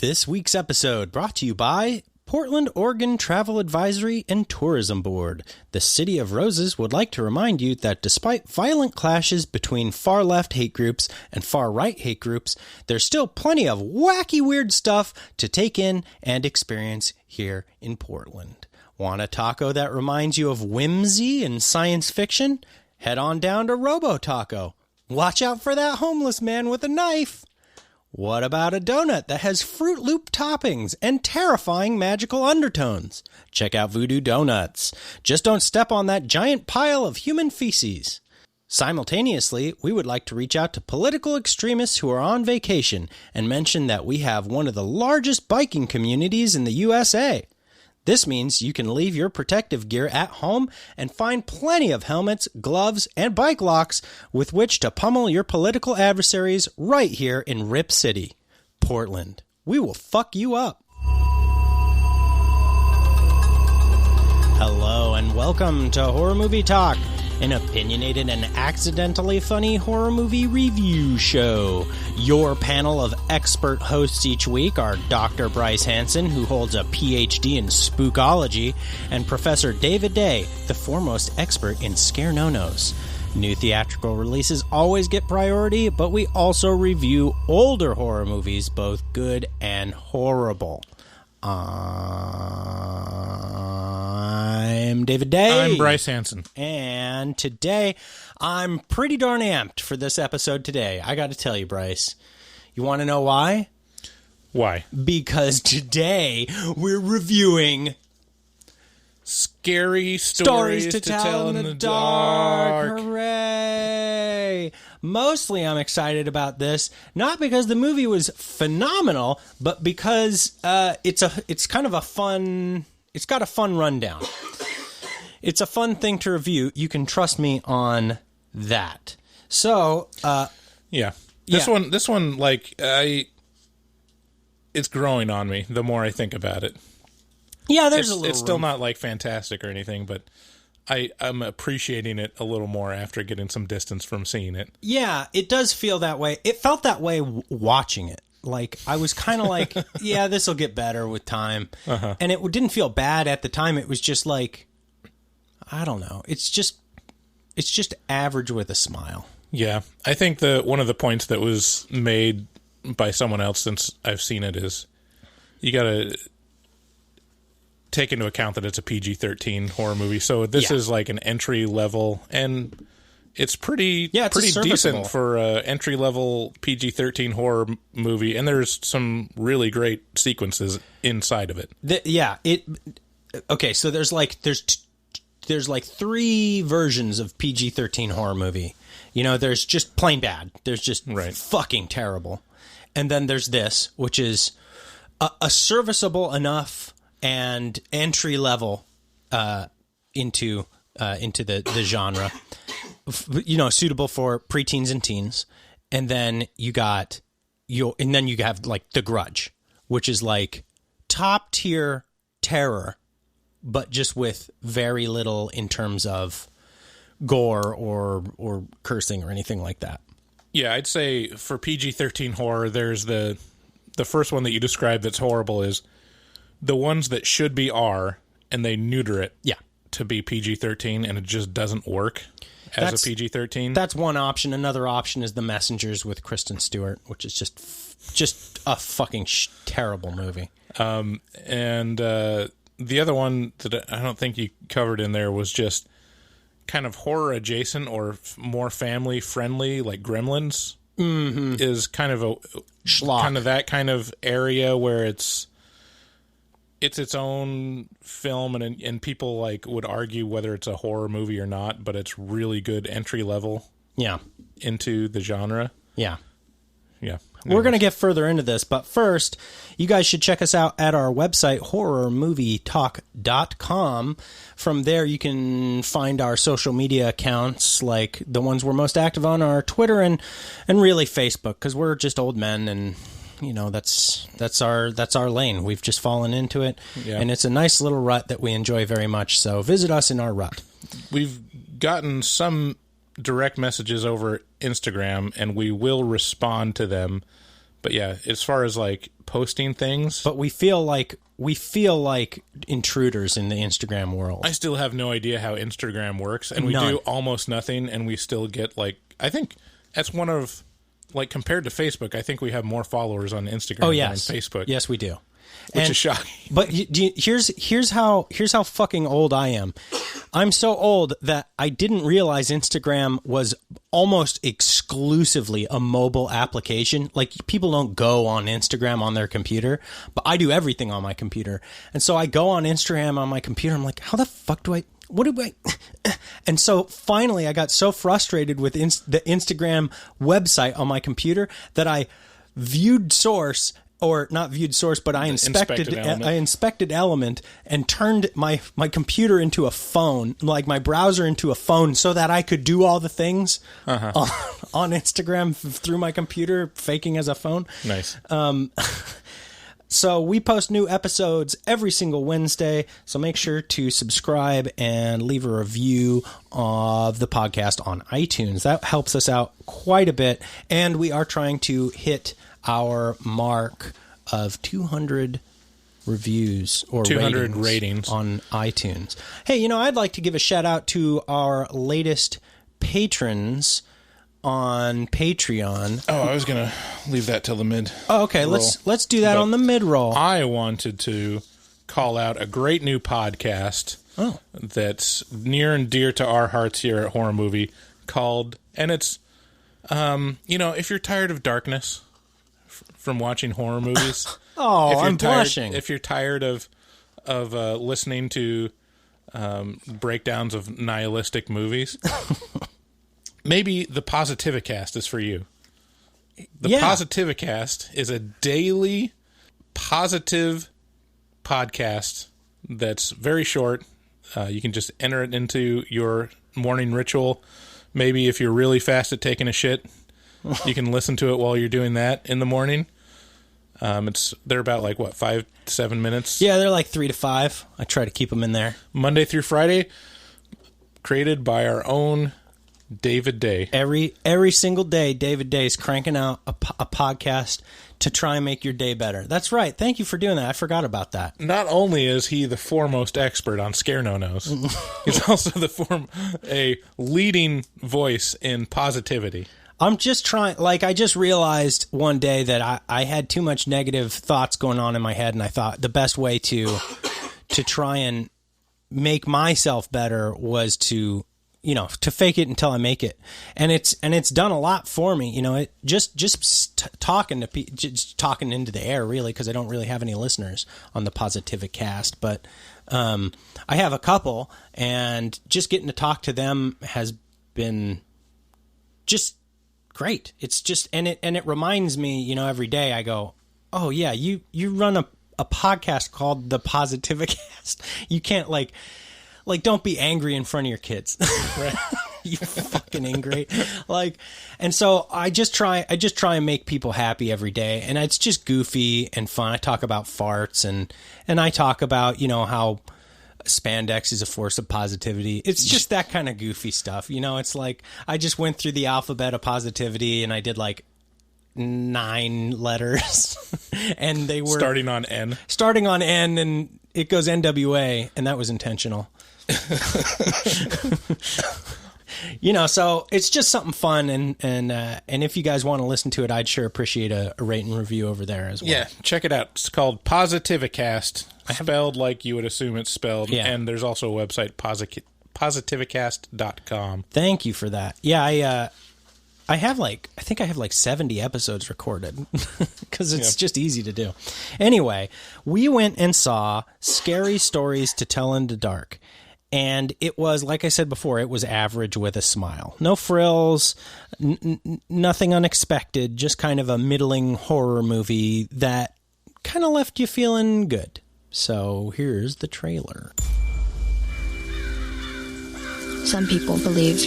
This week's episode brought to you by Portland, Oregon Travel Advisory and Tourism Board. The City of Roses would like to remind you that despite violent clashes between far-left hate groups and far-right hate groups, there's still plenty of wacky weird stuff to take in and experience here in Portland. Want a taco that reminds you of whimsy and science fiction? Head on down to Robo Taco. Watch out for that homeless man with a knife. What about a donut that has Fruit Loop toppings and terrifying magical undertones? Check out Voodoo Donuts. Just don't step on that giant pile of human feces. Simultaneously, we would like to reach out to political extremists who are on vacation and mention that we have one of the largest biking communities in the USA. This means you can leave your protective gear at home and find plenty of helmets, gloves, and bike locks with which to pummel your political adversaries right here in Rip City, Portland. We will fuck you up. Hello and welcome to Horror Movie Talk, an opinionated and accidentally funny horror movie review show. Your panel of expert hosts each week are Dr. Bryce Hansen, who holds a PhD in spookology, and Professor David Day, the foremost expert in scare no-nos. New theatrical releases always get priority, but we also review older horror movies, both good and horrible. I'm David Day. I'm Bryce Hansen. And today, I'm pretty darn amped for this episode today. I got to tell you, Bryce. You want to know why? Why? Because today, we're reviewing Scary Stories to Tell in the Dark. Hooray! Mostly I'm excited about this, not because the movie was phenomenal, but because it's kind of a fun... It's got a fun rundown. It's a fun thing to review. You can trust me on that. So, yeah. This one, like, it's growing on me the more I think about it. Yeah, there's a little It's still not, like, fantastic or anything, but I'm appreciating it a little more after getting some distance from seeing it. Yeah, it does feel that way. It felt that way watching it. Like, I was kind of like, yeah, this will get better with time. Uh-huh. And it didn't feel bad at the time. It was just like, I don't know. It's just average with a smile. Yeah. I think one of the points that was made by someone else since I've seen it is you got to take into account that it's a PG-13 horror movie. So this is like an entry level, and it's pretty decent for an entry-level PG-13 horror movie, and there's some really great sequences inside of it. Okay, so there's like three versions of PG-13 horror movie. You know, there's just plain bad. There's just fucking terrible. And then there's this, which is a serviceable enough and entry-level into the genre. You know, suitable for preteens and teens. And then you have like The Grudge, which is like top tier terror, but just with very little in terms of gore or cursing or anything like that. Yeah, I'd say for PG-13 horror, there's the first one that you described that's horrible is the ones that should be R, and they neuter it to be PG-13, and it just doesn't work as a PG-13. That's one option. Another option is The Messengers with Kristen Stewart, which is just a fucking terrible movie. And the other one that I don't think you covered in there was just kind of horror adjacent or more family friendly, like Gremlins. Mm-hmm. Is kind of a schlock. Kind of that kind of area where it's its own film, and people like would argue whether it's a horror movie or not, but it's really good entry level into the genre. Yeah. Yeah. We're going to get further into this, but first, you guys should check us out at our website, horrormovietalk.com. From there, you can find our social media accounts, like the ones we're most active on are Twitter and really Facebook, because we're just old men, and you know that's our lane. We've just fallen into it, and it's a nice little rut that we enjoy very much. So visit us in our rut. We've gotten some direct messages over Instagram, and we will respond to them. But yeah, as far as like posting things. But we feel like intruders in the Instagram world. I still have no idea how Instagram works, and we None. do almost nothing, and we still get, like, I think that's one of, like, compared to Facebook, I think we have more followers on Instagram than on Facebook. Yes, we do. Which is shocking. But here's how fucking old I am. I'm so old that I didn't realize Instagram was almost exclusively a mobile application. Like, people don't go on Instagram on their computer, but I do everything on my computer. And so I go on Instagram on my computer. I'm like, how the fuck do I... What do I... And so finally I got so frustrated with the Instagram website on my computer that I viewed source... Or not viewed source, but I inspected Element and turned my computer into a phone, like my browser into a phone, so that I could do all the things on Instagram through my computer, faking as a phone. Nice. So we post new episodes every single Wednesday, so make sure to subscribe and leave a review of the podcast on iTunes. That helps us out quite a bit, and we are trying to hit our mark of 200 reviews or 200 ratings on iTunes. Hey, I'd like to give a shout out to our latest patrons on Patreon. Oh, I was going to leave that till the mid. Oh, okay. Roll. Let's do that on the mid roll. I wanted to call out a great new podcast that's near and dear to our hearts here at Horror Movie and it's if you're tired of darkness from watching horror movies. I'm blushing. If you're tired of listening to breakdowns of nihilistic movies, maybe the Positivicast is for you. The Positivicast is a daily positive podcast that's very short. You can just enter it into your morning ritual. Maybe if you're really fast at taking a shit, you can listen to it while you're doing that in the morning. They're about 5-7 minutes. Yeah, they're 3 to 5. I try to keep them in there. Monday through Friday, created by our own David Day. Every single day, David Day is cranking out a podcast to try and make your day better. That's right. Thank you for doing that. I forgot about that. Not only is he the foremost expert on scare no-nos, he's also a leading voice in positivity. I'm just trying, I just realized one day that I had too much negative thoughts going on in my head, and I thought the best way to try and make myself better was to fake it until I make it. And it's done a lot for me. It just talking into the air, really, because I don't really have any listeners on the Positivicast, but I have a couple, and just getting to talk to them has been just great. It's just, and it reminds me, every day I go, oh yeah, you run a podcast called the Positivicast. You can't don't be angry in front of your kids. Right. You fucking ingrate. And so I just try and make people happy every day. And it's just goofy and fun. I talk about farts and I talk about, how spandex is a force of positivity. It's just that kind of goofy stuff. It's I just went through the alphabet of positivity and I did 9 letters and they were starting on N and it goes NWA, and that was intentional. So it's just something fun, and if you guys want to listen to it, I'd sure appreciate a rate and review over there as well. Yeah, check it out. It's called Positivicast, spelled like you would assume it's spelled, and there's also a website, positivicast.com. Thank you for that. Yeah, I think I have 70 episodes recorded because it's just easy to do. Anyway, we went and saw Scary Stories to Tell in the Dark. And it was, like I said before, it was average with a smile. No frills, nothing unexpected, just kind of a middling horror movie that kind of left you feeling good. So here's the trailer. Some people believe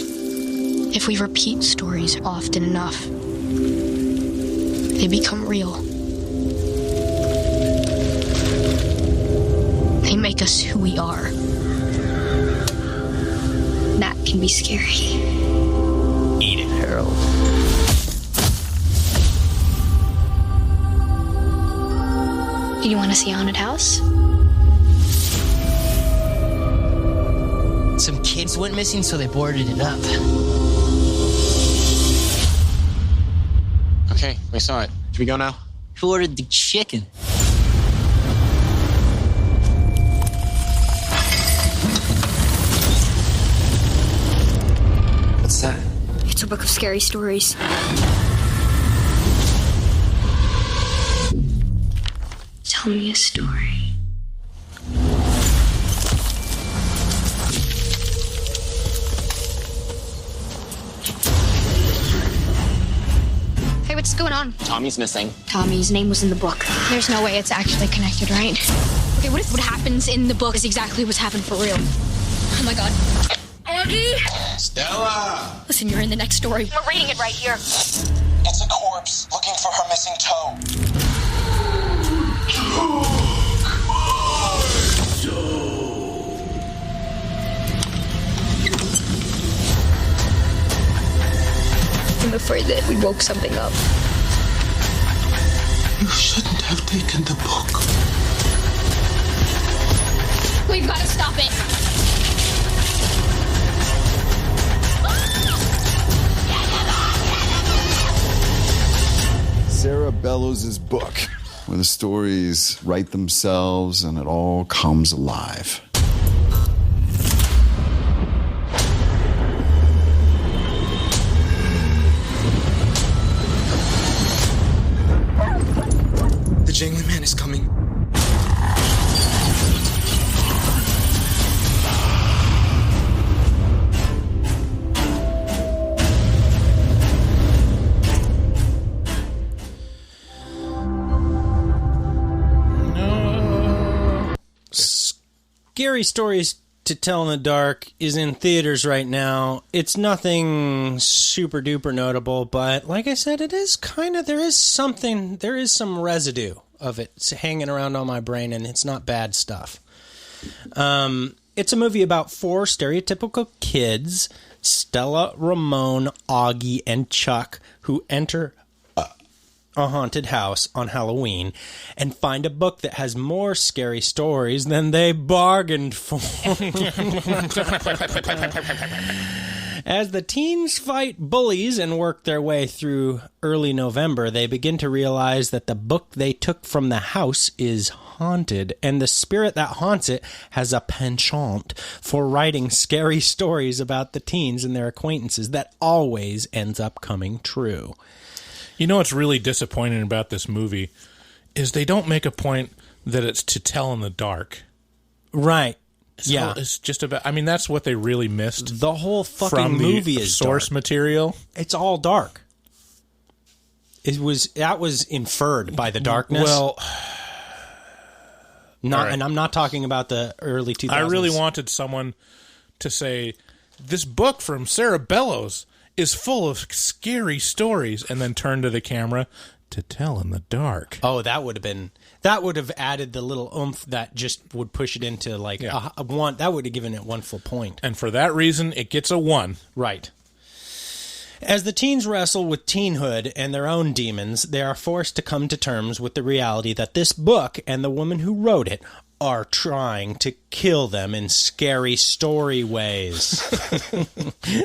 if we repeat stories often enough, they become real. They make us who we are. That can be scary. Eat it, Harold. Do you want to see a haunted house? Some kids went missing, so they boarded it up. Okay, we saw it. Should we go now? Who ordered the chicken? What's that? It's a book of scary stories. Tell me a story. Hey, what's going on? Tommy's missing. Tommy's name was in the book. There's no way it's actually connected, right? Okay, what if what happens in the book is exactly what's happened for real? Oh my god. Aggie! Stella! Listen, you're in the next story. We're reading it right here. It's a corpse looking for her missing toe. I'm afraid that we woke something up. You shouldn't have taken the book. We've got to stop it. Sarah Bellows' book, where the stories write themselves and it all comes alive. The jangling man is coming. Scary Stories to Tell in the Dark is in theaters right now. It's nothing super duper notable, but like I said, it is kind of, there is some residue of it hanging around on my brain, and it's not bad stuff. It's a movie about four stereotypical kids, Stella, Ramon, Augie, and Chuck, who enter a haunted house on Halloween and find a book that has more scary stories than they bargained for. As the teens fight bullies and work their way through early November, they begin to realize that the book they took from the house is haunted, and the spirit that haunts it has a penchant for writing scary stories about the teens and their acquaintances that always ends up coming true. You know what's really disappointing about this movie is they don't make a point that it's to tell in the dark. Right. Yeah. It's just about, I mean, that's what they really missed. The whole fucking from movie the is source dark. material. It's all dark. That was inferred by the darkness. Well, right. And I'm not talking about the early 2000s. I really wanted someone to say, this book from Sarah Bellows is full of scary stories, and then turn to the camera to tell in the dark. Oh, that would have added the little oomph that just would push it into like a one. That would have given it one full point. And for that reason, it gets a 1. Right. As the teens wrestle with teenhood and their own demons, they are forced to come to terms with the reality that this book and the woman who wrote it are trying to kill them in scary story ways.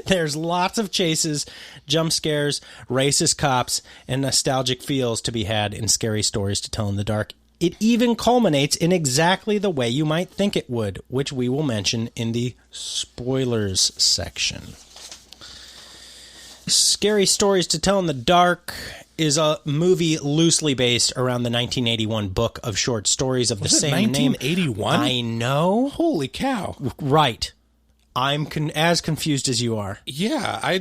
There's lots of chases, jump scares, racist cops, and nostalgic feels to be had in Scary Stories to Tell in the Dark. It even culminates in exactly the way you might think it would, which we will mention in the spoilers section. Scary Stories to Tell in the Dark is a movie loosely based around the 1981 book of short stories of the same name. 1981? I know. Holy cow. Right. I'm as confused as you are. Yeah,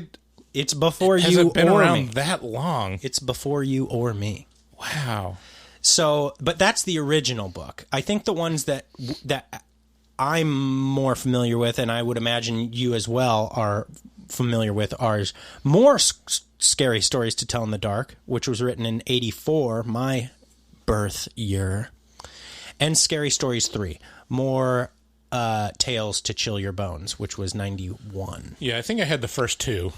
It's before has you it been or around me. that long? It's before you or me. Wow. So, but that's the original book. I think the ones that I'm more familiar with, and I would imagine you as well are familiar with, are more Scary Stories to Tell in the Dark, which was written in 84, my birth year, and Scary Stories 3, more Tales to Chill Your Bones, which was 91. Yeah, I think I had the first 2,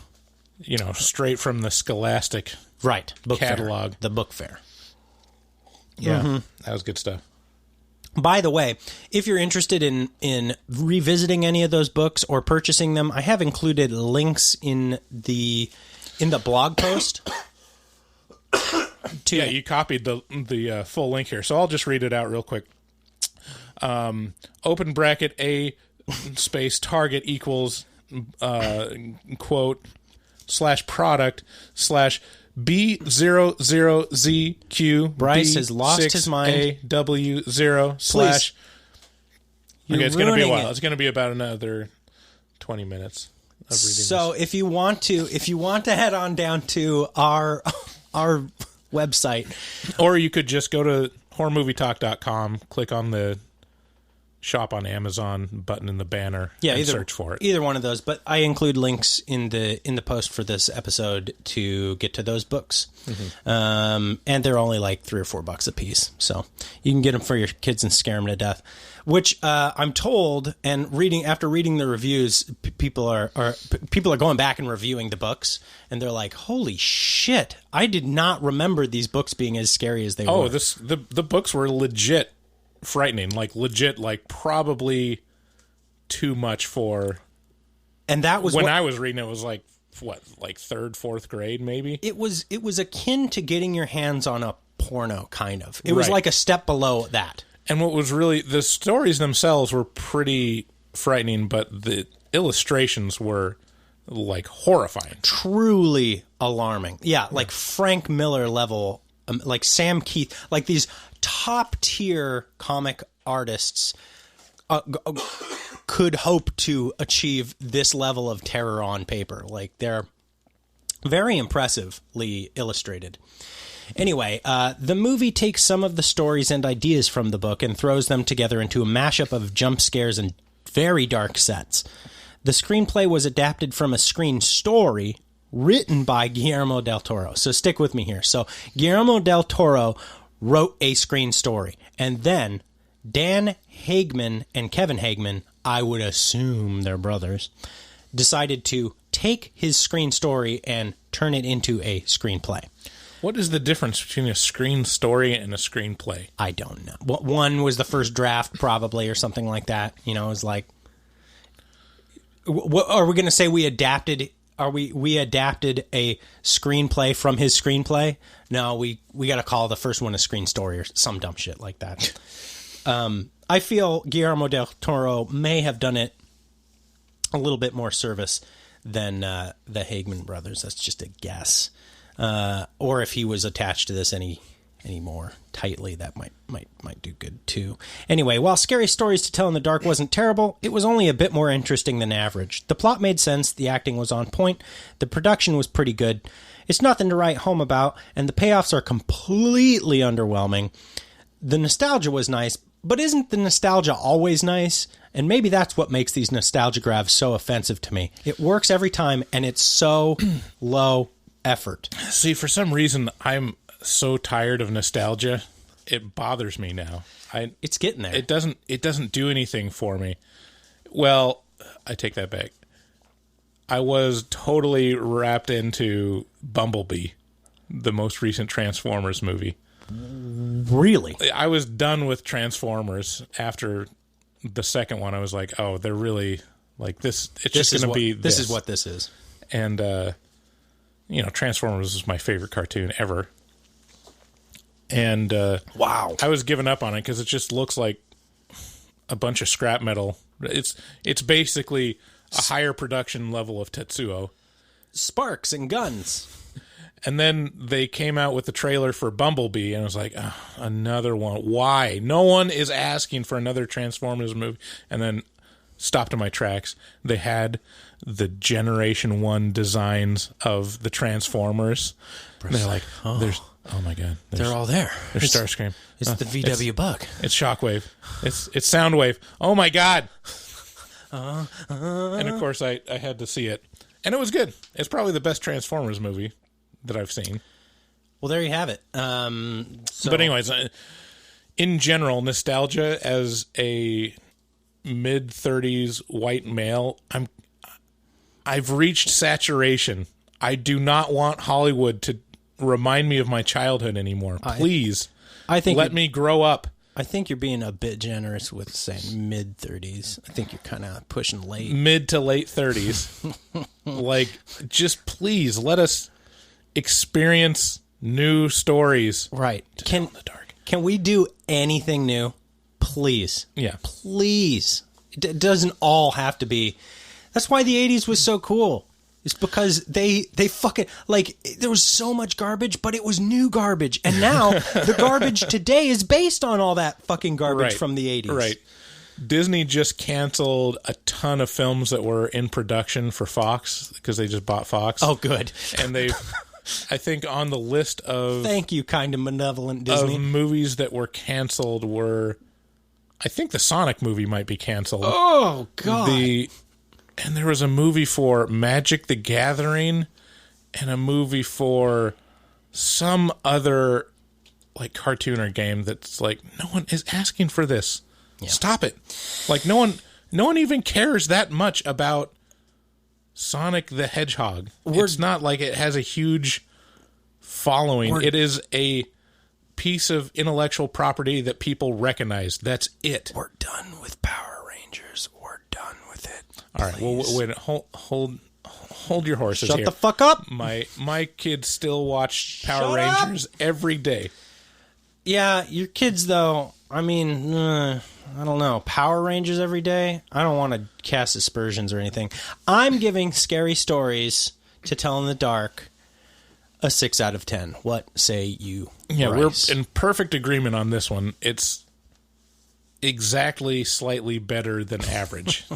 straight from the Scholastic book catalog. Fair, the book fair. Yeah, that was good stuff. By the way, if you're interested in revisiting any of those books or purchasing them, I have included links in the blog post. Yeah, you copied the full link here, so I'll just read it out real quick. Open bracket A space target equals quote /product /B00ZQ. Bryce has lost his mind. AW0 / You're okay, it's going to be a ruining while. it. It's going to be about another 20 minutes of reading So this. if you want to head on down to our website, Or you could just go to horrormovietalk.com, click on the shop on Amazon button in the banner, and search for it. Either one of those, but I include links in the post for this episode to get to those books. And they're only like $3 or $4 a piece, so you can get them for your kids and scare them to death. Which I'm told, and after reading the reviews, people are going back and reviewing the books, and they're like, "Holy shit! I did not remember these books being as scary as they were." Oh, the books were legit frightening, like probably too much for. And that was when I was reading it was like what, like 3rd, 4th grade, maybe. It was akin to getting your hands on a porno, kind of. It was Right. like a step below that. And what was really, the stories themselves were pretty frightening, but the illustrations were like horrifying. Truly alarming. Yeah, like Frank Miller level, like Sam Keith, like these top tier comic artists could hope to achieve this level of terror on paper. Like, they're very impressively illustrated. Anyway, the movie takes some of the stories and ideas from the book and throws them together into a mashup of jump scares and very dark sets. The screenplay was adapted from a screen story written by Guillermo del Toro. So stick with me here. So Guillermo del Toro wrote a screen story, and then Dan Hagman and Kevin Hagman, I would assume they're brothers, decided to take his screen story and turn it into a screenplay. What is the difference between a screen story and a screenplay? I don't know. One was the first draft, probably, or something like that. You know, it was like, what are we going to say? We adapted? We adapted a screenplay from his screenplay? No, we got to call the first one a screen story or some dumb shit like that. I feel Guillermo del Toro may have done it a little bit more service than the Hagman brothers. That's just a guess. Or if he was attached to this any more tightly, that might do good too. Anyway, while Scary Stories to Tell in the Dark wasn't terrible, it was only a bit more interesting than average. The plot made sense, the acting was on point, the production was pretty good. It's nothing to write home about, and the payoffs are completely underwhelming. The nostalgia was nice, but isn't the nostalgia always nice? And maybe that's what makes these nostalgia grabs so offensive to me. It works every time, and it's so low effort. See, for some reason, I'm so tired of nostalgia. It bothers me now. It's getting there. It doesn't do anything for me. Well, I take that back. I was totally wrapped into Bumblebee, the most recent Transformers movie. Really? I was done with Transformers after the second one. I was like, oh, they're really like this. It's just going to be this. This is what this is. And, Transformers was my favorite cartoon ever. And wow, I was giving up on it because it just looks like a bunch of scrap metal. It's basically a higher production level of Tetsuo. Sparks and guns. And then they came out with the trailer for Bumblebee, and I was like, oh, another one. Why? No one is asking for another Transformers movie. And then stopped in my tracks. They had the Generation 1 designs of the Transformers. And they're like, oh my God. They're all there. There's Starscream. It's the VW Bug. It's Shockwave. It's Soundwave. Oh my God. And of course I had to see it. And it was good. It's probably the best Transformers movie that I've seen. Well, there you have it. But anyways, in general, nostalgia as a mid-30s white male, I've reached saturation. I do not want Hollywood to remind me of my childhood anymore. Please Let me grow up. I think you're being a bit generous with saying mid-30s. I think you're kind of pushing late. Mid to late 30s. Like, just please let us experience new stories. Right. In the dark. Can we do anything new? Please. Yeah. Please. It doesn't all have to be. That's why the 80s was so cool. It's because they fucking, like, there was so much garbage, but it was new garbage. And now the garbage today is based on all that fucking garbage from the 80s. Right. Disney just canceled a ton of films that were in production for Fox because they just bought Fox. Oh, good. And they, I think on the list of... Thank you, kind of benevolent Disney. Of movies that were canceled were... I think the Sonic movie might be canceled. Oh, God. And there was a movie for Magic the Gathering and a movie for some other like cartoon or game that's like, no one is asking for this. Yeah. Stop it. Like no one even cares that much about Sonic the Hedgehog. It's not like it has a huge following. It is a piece of intellectual property that people recognize. That's it. We're done with Power Rangers. We're done with it. All right. Well, wait. Hold your horses. Shut here. the fuck up. My kids still watch Power Rangers every day. Yeah, your kids though. I mean, I don't know. Power Rangers every day. I don't want to cast aspersions or anything. I'm giving Scary Stories to Tell in the Dark a 6 out of 10. What say you? Yeah, Bryce? We're in perfect agreement on this one. It's exactly slightly better than average.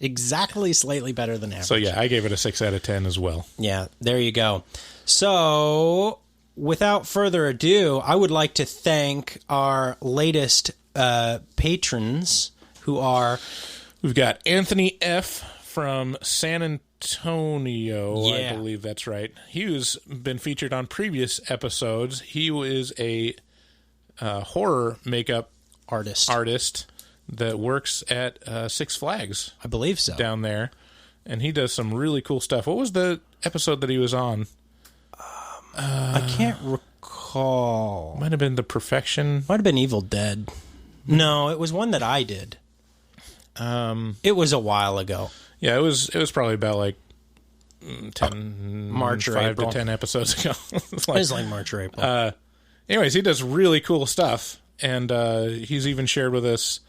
Exactly slightly better than average. So yeah, I gave it a 6 out of 10 as well. Yeah, there you go. So without further ado, I would like to thank our latest patrons who are... We've got Anthony F. from San Antonio, I believe that's right. He's been featured on previous episodes. He is a horror makeup artist that works at Six Flags. I believe so. Down there. And he does some really cool stuff. What was the episode that he was on? I can't recall. Might have been The Perfection. Might have been Evil Dead. No, it was one that I did. It was a while ago. Yeah, it was probably about like 10 March or 5 April. to 10 episodes ago. It was like March or April. Anyways, he does really cool stuff, and he's even shared with us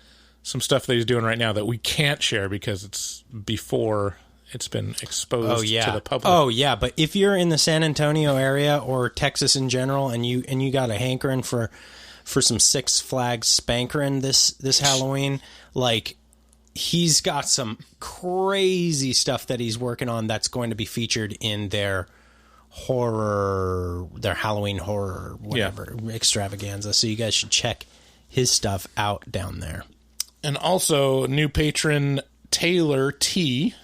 some stuff that he's doing right now that we can't share because it's before it's been exposed to the public. Oh yeah, but if you're in the San Antonio area or Texas in general, and you got a hankering for some Six Flags spankering this Halloween, like he's got some crazy stuff that he's working on that's going to be featured in their Halloween horror whatever extravaganza. So you guys should check his stuff out down there. And also new patron Taylor T.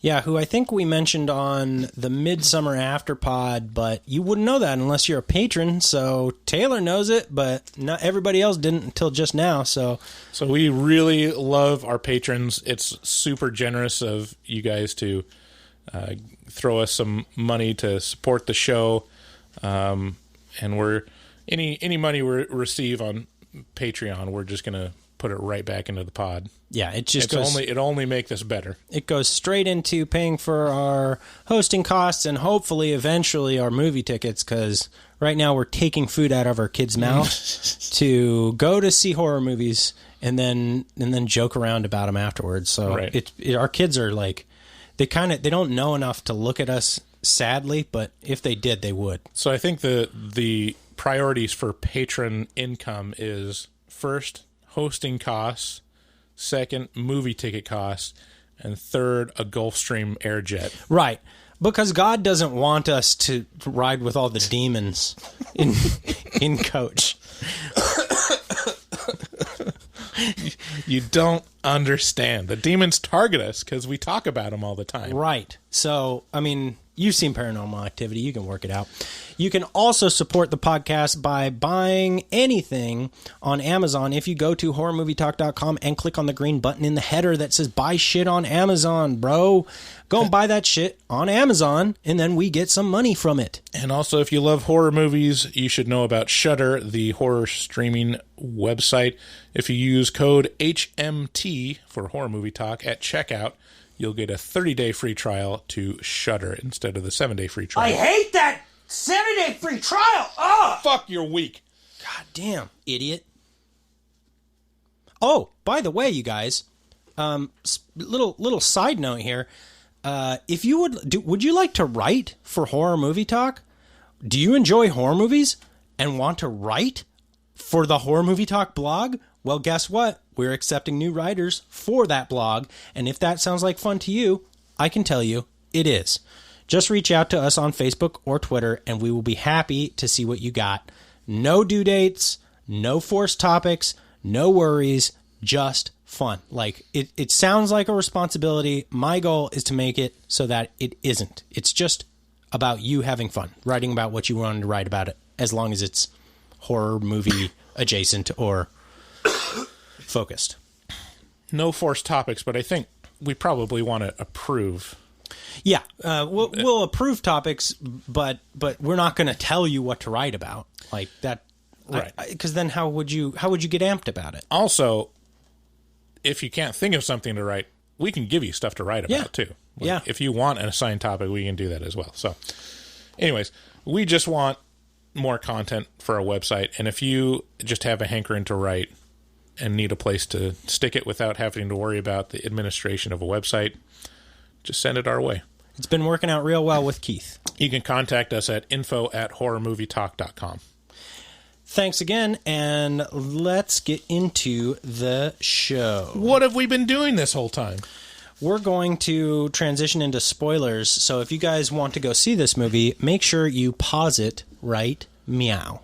Yeah, who I think we mentioned on the Midsummer Afterpod, but you wouldn't know that unless you're a patron. So Taylor knows it, but not everybody else didn't until just now. So we really love our patrons. It's super generous of you guys to throw us some money to support the show, and we're any money we receive on Patreon, we're just gonna put it right back into the pod. Yeah, it only make this better. It goes straight into paying for our hosting costs and hopefully eventually our movie tickets, because right now we're taking food out of our kids' mouth to go to see horror movies and then joke around about them afterwards. So our kids are like, they don't know enough to look at us sadly, but if they did, they would. So I think the priorities for patron income is first hosting costs, second movie ticket costs, and third a Gulfstream Airjet. Right. Because God doesn't want us to ride with all the demons in coach. You don't understand. The demons target us because we talk about them all the time. Right. So, I mean, You've seen Paranormal Activity. You can work it out. You can also support the podcast by buying anything on Amazon. If you go to horrormovietalk.com and click on the green button in the header that says buy shit on Amazon, bro. Go and buy that shit on Amazon, and then we get some money from it. And also, if you love horror movies, you should know about Shudder, the horror streaming website. If you use code HMT for Horror Movie Talk at checkout, you'll get a 30-day free trial to Shudder instead of the 7-day free trial. I hate that 7-day free trial. Oh, fuck, you're weak. God damn, idiot. Oh, by the way, you guys, little side note here. If you would you like to write for Horror Movie Talk? Do you enjoy horror movies and want to write for the Horror Movie Talk blog? Well, guess what? We're accepting new writers for that blog, and if that sounds like fun to you, I can tell you it is. Just reach out to us on Facebook or Twitter, and we will be happy to see what you got. No due dates, no forced topics, no worries, just fun. Like, it sounds like a responsibility. My goal is to make it so that it isn't. It's just about you having fun, writing about what you wanted to write about it, as long as it's horror movie adjacent or focused. No forced topics, but I think we probably want to approve. Yeah, we'll approve topics, but we're not going to tell you what to write about like that, right? Because then how would you get amped about it? Also, if you can't think of something to write, we can give you stuff to write about too. Like, if you want an assigned topic, we can do that as well. So, anyways, we just want more content for our website, and if you just have a hankering to write and need a place to stick it without having to worry about the administration of a website, just send it our way. It's been working out real well with Keith. You can contact us at info@horrormovietalk.com. Thanks again, and let's get into the show. What have we been doing this whole time? We're going to transition into spoilers, so if you guys want to go see this movie, make sure you pause it right meow.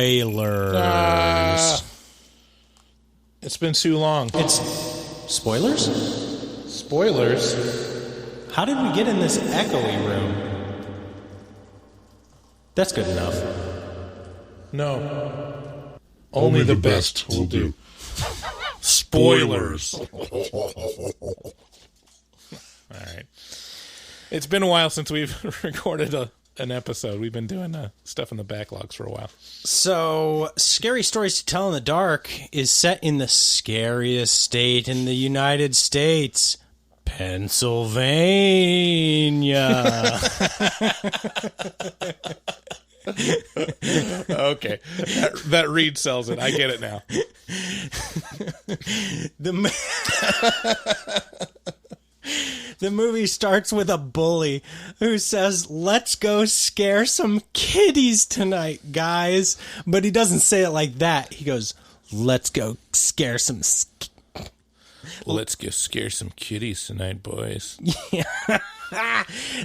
Spoilers. It's been too long. It's spoilers? Spoilers? How did we get in this echoey room? That's good enough. No. Only the best will do. Spoilers. All right. It's been a while since we've recorded an episode. We've been doing stuff in the backlogs for a while. So, Scary Stories to Tell in the Dark is set in the scariest state in the United States, Pennsylvania. Okay. That read sells it. I get it now. The movie starts with a bully who says, "Let's go scare some kitties tonight, guys." But he doesn't say it like that. He goes, "Let's go scare some Let's go scare some kitties tonight, boys." Yeah.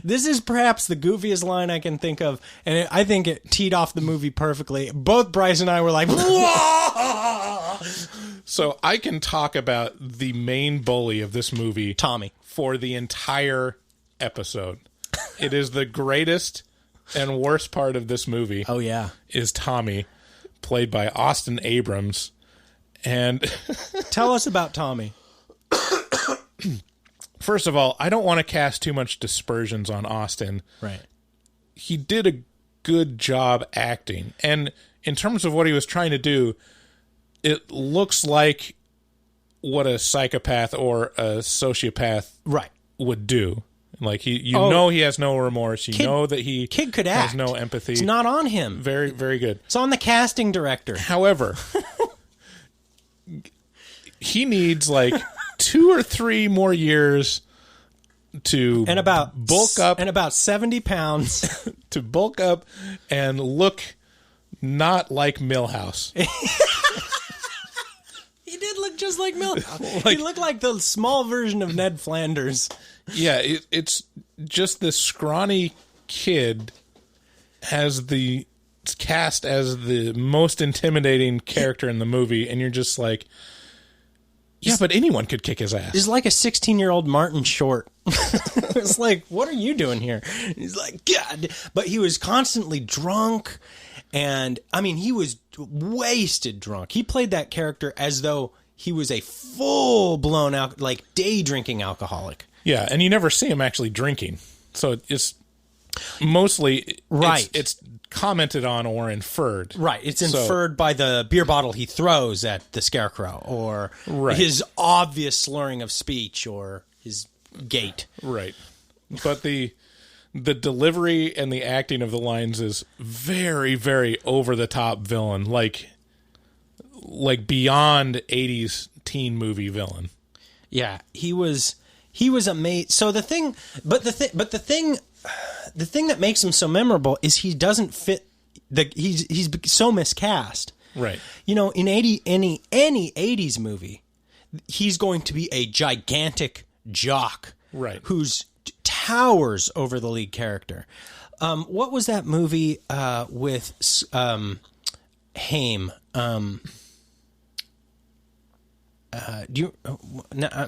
This is perhaps the goofiest line I can think of, and I think it teed off the movie perfectly. Both Bryce and I were like, "Whoa!" So I can talk about the main bully of this movie, Tommy, for the entire episode. It is the greatest and worst part of this movie. Oh, yeah. Is Tommy, played by Austin Abrams. And tell us about Tommy. First of all, I don't want to cast too much dispersions on Austin. Right. He did a good job acting. And in terms of what he was trying to do, it looks like what a psychopath or a sociopath would do. Like, you know he has no remorse. You know that he could has act. no empathy. It's not on him. Very, very good. It's on the casting director. However, he needs like 2 or 3 more years to bulk up and about 70 pounds to bulk up and look not like Milhouse. He did look just like Milhouse. He looked like the small version of Ned Flanders. Yeah, it's just this scrawny kid has the cast as the most intimidating character in the movie, and you're just like, yeah, but anyone could kick his ass. He's like a 16-year-old Martin Short. It's like, what are you doing here? He's like, God. But he was constantly drunk, and I mean, he was wasted drunk. He played that character as though he was a full-blown, day drinking alcoholic. Yeah, and you never see him actually drinking. So it's mostly right. It's commented on or inferred. Right. It's inferred by the beer bottle he throws at the scarecrow, or his obvious slurring of speech, or his gait. Right. But the delivery and the acting of the lines is very, very over the top villain, like beyond 80s teen movie villain. Yeah, he was amazing. So the thing that makes him so memorable is he doesn't fit he's so miscast. Right. You know, in any 80s movie, he's going to be a gigantic jock. Right. Who's towers over the lead character. What was that movie with Haim? I'm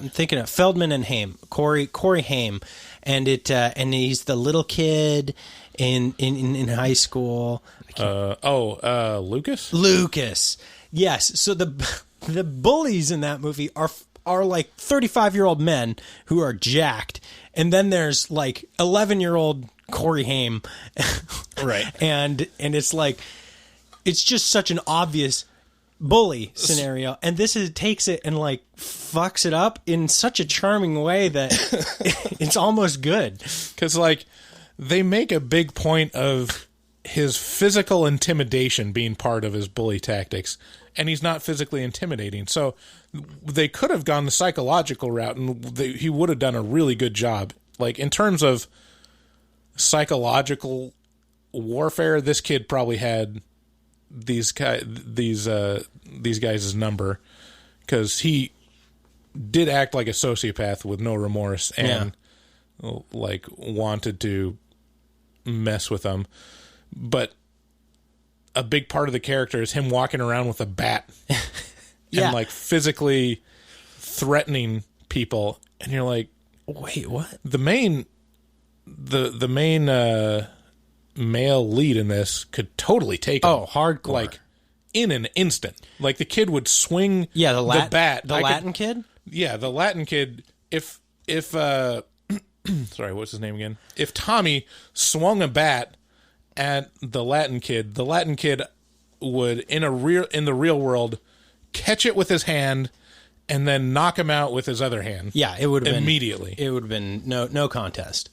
thinking of Feldman and Haim, Corey Haim, and he's the little kid in high school. Lucas. Lucas, yes. So the bullies in that movie are like 35-year-old men who are jacked, and then there's like 11-year-old Corey Haim, right? And it's like, it's just such an obvious bully scenario, and this takes it and like fucks it up in such a charming way that it's almost good, because like they make a big point of his physical intimidation being part of his bully tactics, and he's not physically intimidating, so they could have gone the psychological route, and he would have done a really good job. Like, in terms of psychological warfare, this kid probably had these guys' number, because he did act like a sociopath with no remorse and like wanted to mess with them. But a big part of the character is him walking around with a bat and like physically threatening people, and you're like, wait, what? The main male lead in this could totally take him. Oh, hardcore. Like, in an instant. Like, the kid would swing the bat. The Latin kid? Yeah, the Latin kid. If sorry, what's his name again? If Tommy swung a bat at the Latin kid would, in the real world, catch it with his hand and then knock him out with his other hand. Yeah, it would have immediately. It would have been no contest.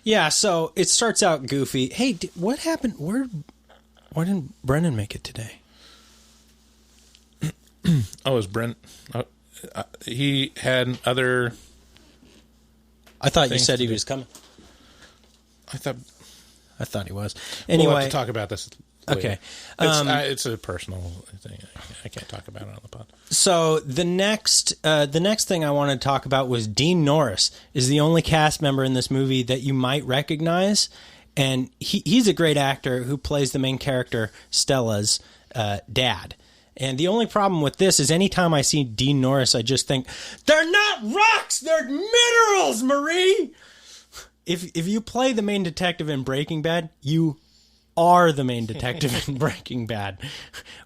Yeah, so it starts out goofy. Hey, what happened? Why didn't Brennan make it today? Oh, is Brent? He had other. I thought you said he was coming. I thought he was. Anyway, we'll have to talk about this later. Okay. It's a personal thing. I can't talk about it on the pod. So the next thing I wanted to talk about was Dean Norris is the only cast member in this movie that you might recognize, and he's a great actor who plays the main character, Stella's dad. And the only problem with this is anytime I see Dean Norris, I just think, they're not rocks, they're minerals, Marie! If you play the main detective in Breaking Bad, you are the main detective in Breaking Bad,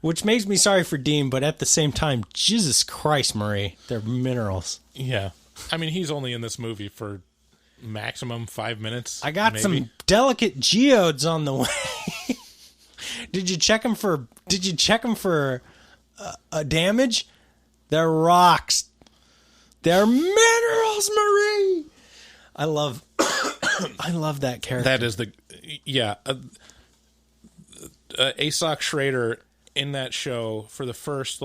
which makes me sorry for Dean, but at the same time, Jesus Christ, Marie, they're minerals. Yeah. I mean, he's only in this movie for maximum 5 minutes. I got some delicate geodes on the way. Did you check him for a damage? They're rocks. They're minerals, Marie. I love that character. That is Asok Schrader in that show for the first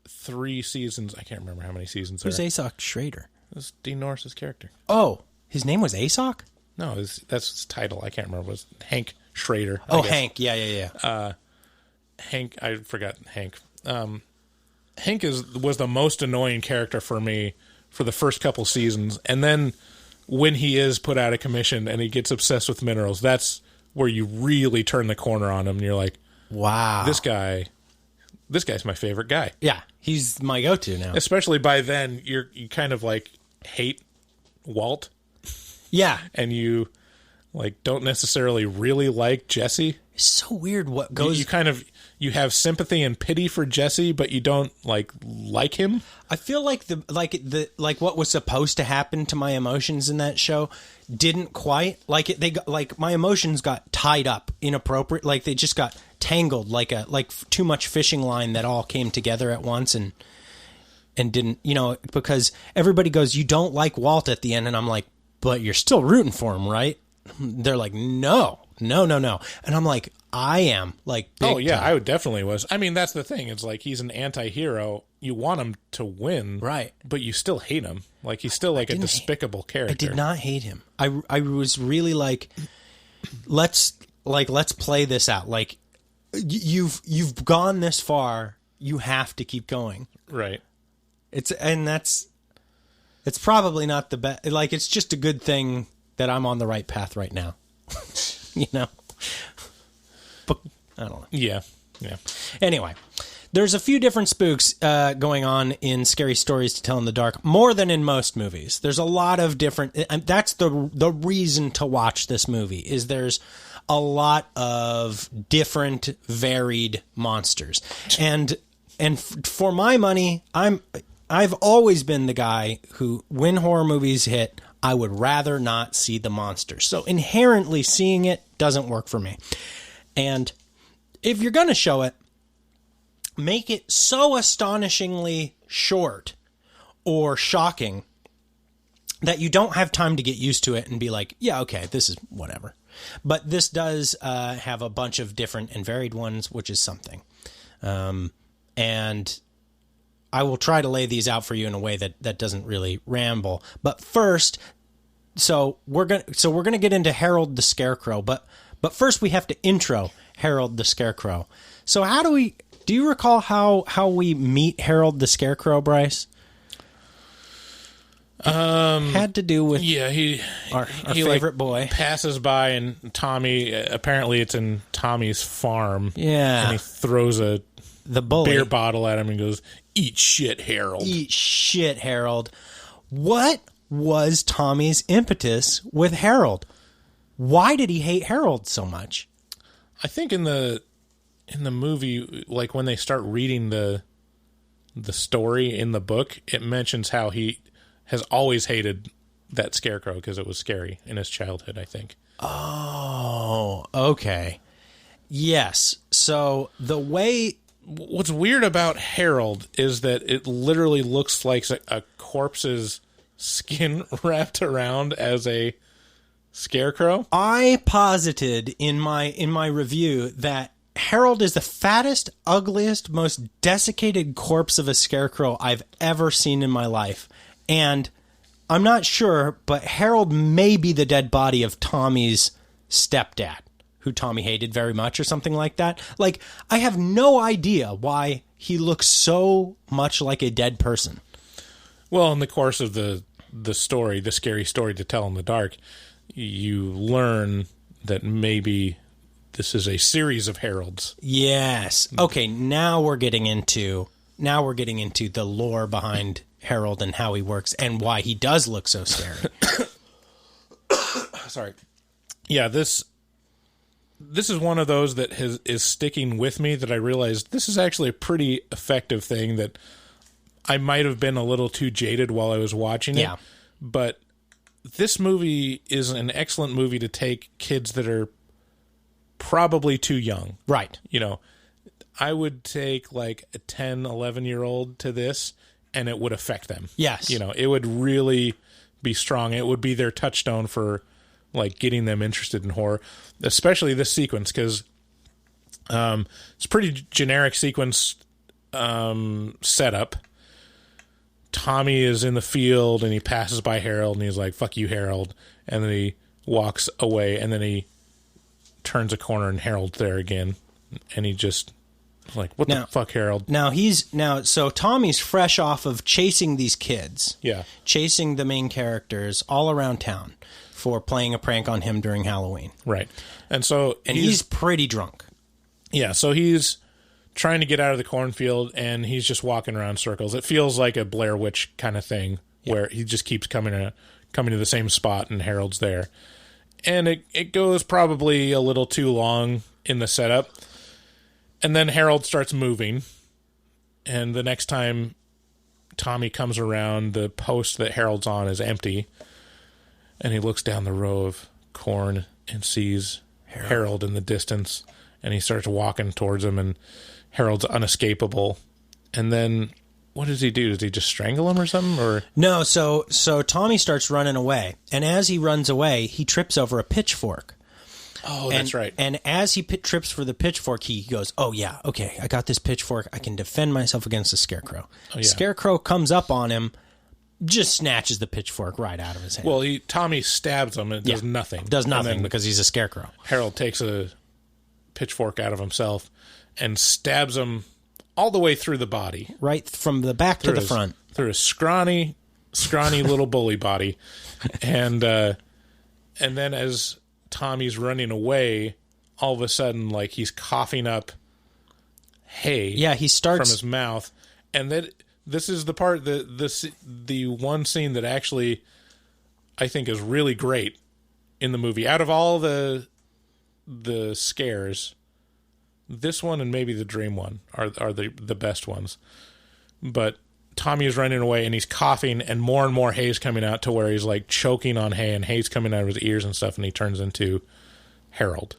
3 seasons. I can't remember how many seasons. Who's Asok Schrader? That's Dean Norris's character. Oh, his name was Asok? No, that's his title. I can't remember. It was Hank Schrader. Oh, Hank. Yeah. Hank. I forgot Hank. Hank was the most annoying character for me for the first couple seasons, and then when he is put out of commission and he gets obsessed with minerals, that's where you really turn the corner on him, and you're like, Wow. This guy's my favorite guy. Yeah, he's my go-to now. Especially by then, you kind of like hate Walt. Yeah. And you like don't necessarily really like Jesse. It's so weird what goes... You have sympathy and pity for Jesse, but you don't like him. I feel like what was supposed to happen to my emotions in that show didn't quite my emotions got tied up inappropriate, like they just got tangled like too much fishing line that all came together at once and didn't, because everybody goes, you don't like Walt at the end, and I'm like, but you're still rooting for him, right? They're like, no. And I'm like, I am, like, big oh yeah, time. I would definitely was. I mean, that's the thing. It's like he's an anti-hero. You want him to win, right? But you still hate him. Like he's still like a despicable character. I did not hate him. I was really like, let's play this out. Like, you've gone this far. You have to keep going. Right. It's probably not the best. Like, it's just a good thing that I'm on the right path right now. But I don't know. Yeah. Anyway, there's a few different spooks going on in Scary Stories to Tell in the Dark, more than in most movies. There's a lot of different... That's the reason to watch this movie, is there's a lot of different, varied monsters. And for my money, I've always been the guy who, when horror movies hit, I would rather not see the monsters. So inherently seeing it doesn't work for me. And if you're going to show it, make it so astonishingly short or shocking that you don't have time to get used to it and be like, yeah, okay, this is whatever. But this does have a bunch of different and varied ones, which is something. And I will try to lay these out for you in a way that doesn't really ramble. But first, so we're gonna get into Harold the Scarecrow, but first we have to intro Harold the Scarecrow. So do you recall how we meet Harold the Scarecrow, Bryce? Had to do with our favorite boy passes by, and Tommy, apparently it's in Tommy's farm. Yeah. And he throws the bully beer bottle at him and goes, "Eat shit, Harold." Eat shit, Harold. What was Tommy's impetus with Harold? Why did he hate Harold so much? I think in the movie, like when they start reading the story in the book, it mentions how he has always hated that scarecrow because it was scary in his childhood, I think. Oh, okay. Yes. So the way... What's weird about Harold is that it literally looks like a corpse's skin wrapped around as a scarecrow. I posited in my review that Harold is the fattest, ugliest, most desiccated corpse of a scarecrow I've ever seen in my life. And I'm not sure, but Harold may be the dead body of Tommy's stepdad, who Tommy hated very much or something like that. Like, I have no idea why he looks so much like a dead person. Well, in the course of the story, the Scary Story to Tell in the Dark, you learn that maybe this is a series of Harolds. Yes. Okay, now we're getting into the lore behind Harold and how he works and why he does look so scary. Sorry. Yeah, this is one of those that is sticking with me, that I realized this is actually a pretty effective thing, that I might have been a little too jaded while I was watching it. Yeah. But this movie is an excellent movie to take kids that are probably too young. Right. I would take like a 10, 11-year-old to this, and it would affect them. Yes. It would really be strong. It would be their touchstone for like getting them interested in horror, especially this sequence, because it's a pretty generic sequence setup. Tommy is in the field and he passes by Harold and he's like, "Fuck you, Harold," and then he walks away, and then he turns a corner and Harold's there again, and he just like, "What the fuck, Harold?" So Tommy's fresh off of chasing these kids. Yeah. Chasing the main characters all around town for playing a prank on him during Halloween. Right. And so he's pretty drunk. Yeah, so he's trying to get out of the cornfield, and he's just walking around circles. It feels like a Blair Witch kind of thing, where he just keeps coming to the same spot, and Harold's there. And it goes probably a little too long in the setup. And then Harold starts moving, and the next time Tommy comes around, the post that Harold's on is empty, and he looks down the row of corn and sees Harold in the distance, and he starts walking towards him, and Harold's unescapable. And then what does he do? Does he just strangle him or something? Or no, so Tommy starts running away, and as he runs away, he trips over a pitchfork. Oh, that's right. And as he trips for the pitchfork, he goes, oh, yeah, okay, I got this pitchfork. I can defend myself against the Scarecrow. Oh, yeah. Scarecrow comes up on him, just snatches the pitchfork right out of his hand. Well, Tommy stabs him, and it does nothing. Does nothing because he's a Scarecrow. Harold takes a pitchfork out of himself and stabs him all the way through the body. Right from the back to the front. Through his scrawny little bully body. And then as Tommy's running away, all of a sudden, like, he's coughing up hay. Yeah, he starts from his mouth, and this is the part the one scene that actually I think is really great in the movie. Out of all the scares, this one and maybe the dream one are the best ones. But Tommy is running away, and he's coughing, and more hay's coming out to where he's like choking on hay, and hay's coming out of his ears and stuff, and he turns into Harold.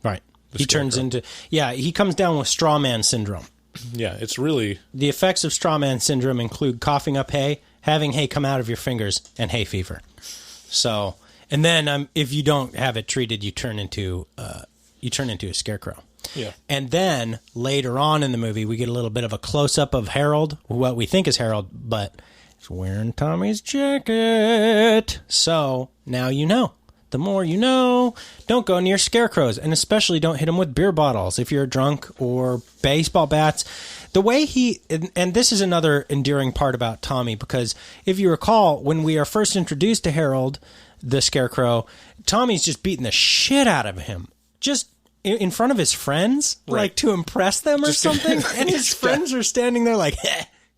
Right. He turns into... Yeah, he comes down with straw man syndrome. Yeah, it's really... The effects of straw man syndrome include coughing up hay, having hay come out of your fingers, and hay fever. So... And then if you don't have it treated, you turn into a scarecrow. Yeah. And then later on in the movie, we get a little bit of a close-up of Harold, what we think is Harold, but he's wearing Tommy's jacket. So now you know. The more you know, don't go near scarecrows, and especially don't hit them with beer bottles if you're drunk, or baseball bats. The way and this is another endearing part about Tommy, because if you recall, when we are first introduced to Harold, the Scarecrow, Tommy's just beating the shit out of him. Just in front of his friends, right, like to impress them or something. And his friends are standing there like,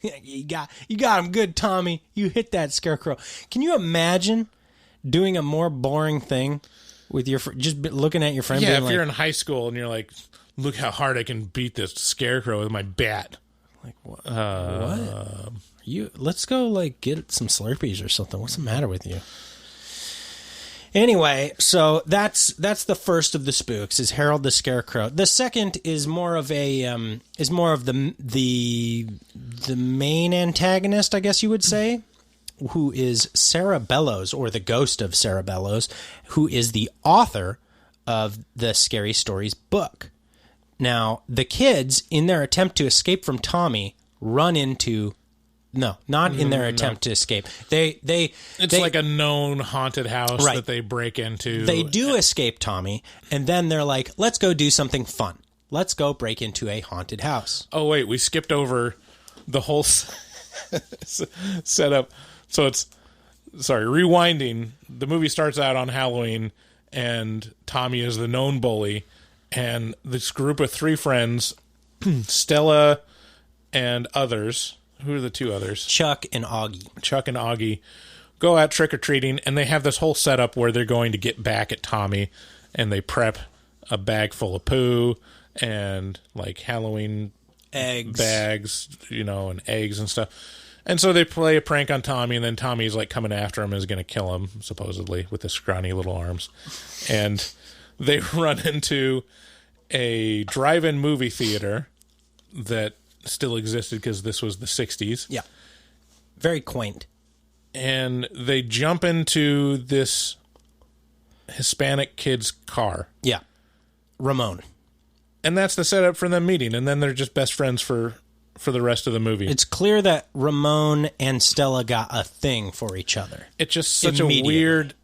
you got him good, Tommy. You hit that Scarecrow. Can you imagine doing a more boring thing with your just looking at your friend? Yeah, being if like, you're in high school and you're like, look how hard I can beat this Scarecrow with my bat. Like, what? Let's go like get some Slurpees or something. What's the matter with you? Anyway, so that's the first of the spooks, is Harold the Scarecrow. The second is more of the main antagonist, I guess you would say, who is Sarah Bellows, or the ghost of Sarah Bellows, who is the author of the Scary Stories book. Now, the kids, in their attempt to escape from Tommy, run into... No, not in their attempt to escape. It's like a known haunted house, right, that they break into. They do escape Tommy, and then they're like, let's go do something fun. Let's go break into a haunted house. Oh, wait, we skipped over the whole setup. So rewinding, the movie starts out on Halloween, and Tommy is the known bully, and this group of three friends, Stella and others... Who are the two others? Chuck and Augie. Go out trick-or-treating, and they have this whole setup where they're going to get back at Tommy, and they prep a bag full of poo and, like, Halloween bags, and eggs and stuff. And so they play a prank on Tommy, and then Tommy's, like, coming after him and is going to kill him, supposedly, with his scrawny little arms. And they run into a drive-in movie theater that still existed because this was the 60s. Yeah. Very quaint. And they jump into this Hispanic kid's car. Yeah. Ramon. And that's the setup for them meeting. And then they're just best friends for the rest of the movie. It's clear that Ramon and Stella got a thing for each other. It's just such a weird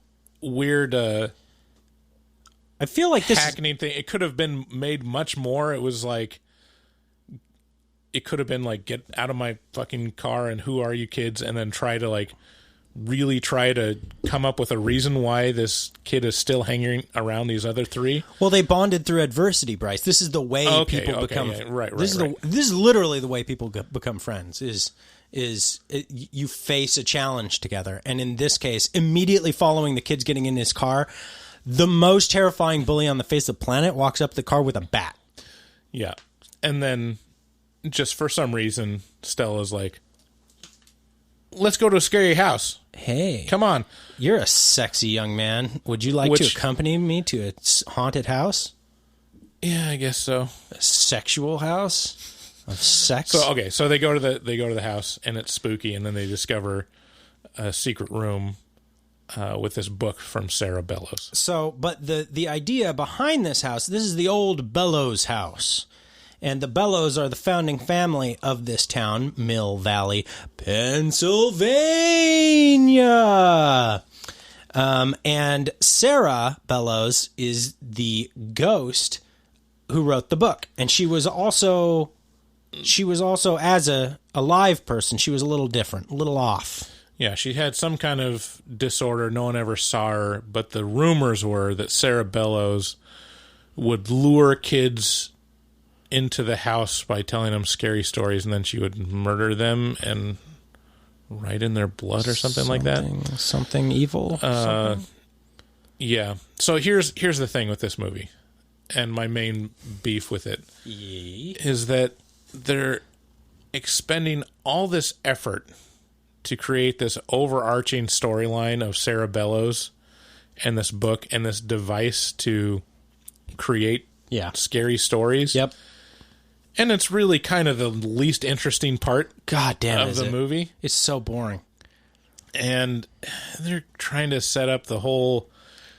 I feel like this hackneying thing. It could have been made much more. It was like... It could have been like, get out of my fucking car and who are you kids, and then try to like really try to come up with a reason why this kid is still hanging around these other three. Well, they bonded through adversity, Bryce. This is the way people become. Yeah, right. This is literally the way people become friends. You face a challenge together, and in this case, immediately following the kids getting in his car, the most terrifying bully on the face of the planet walks up to the car with a bat. Yeah, and then just for some reason, Stella's like, "Let's go to a scary house." Hey, come on. You're a sexy young man. Would you like to accompany me to a haunted house? Yeah, I guess so. A sexual house of sex. So they go to the house, and it's spooky, and then they discover a secret room with this book from Sarah Bellows. So, but the idea behind this house, this is the old Bellows house. And the Bellows are the founding family of this town, Mill Valley, Pennsylvania. And Sarah Bellows is the ghost who wrote the book. And she was also as a live person, she was a little different, a little off. Yeah, she had some kind of disorder. No one ever saw her. But the rumors were that Sarah Bellows would lure kids into the house by telling them scary stories, and then she would murder them and write in their blood or something like that. Something evil. Yeah. So here's the thing with this movie, and my main beef with it is that they're expending all this effort to create this overarching storyline of Sarah Bellows and this book and this device to create scary stories. Yep. And it's really kind of the least interesting part of the movie. It's so boring. And they're trying to set up the whole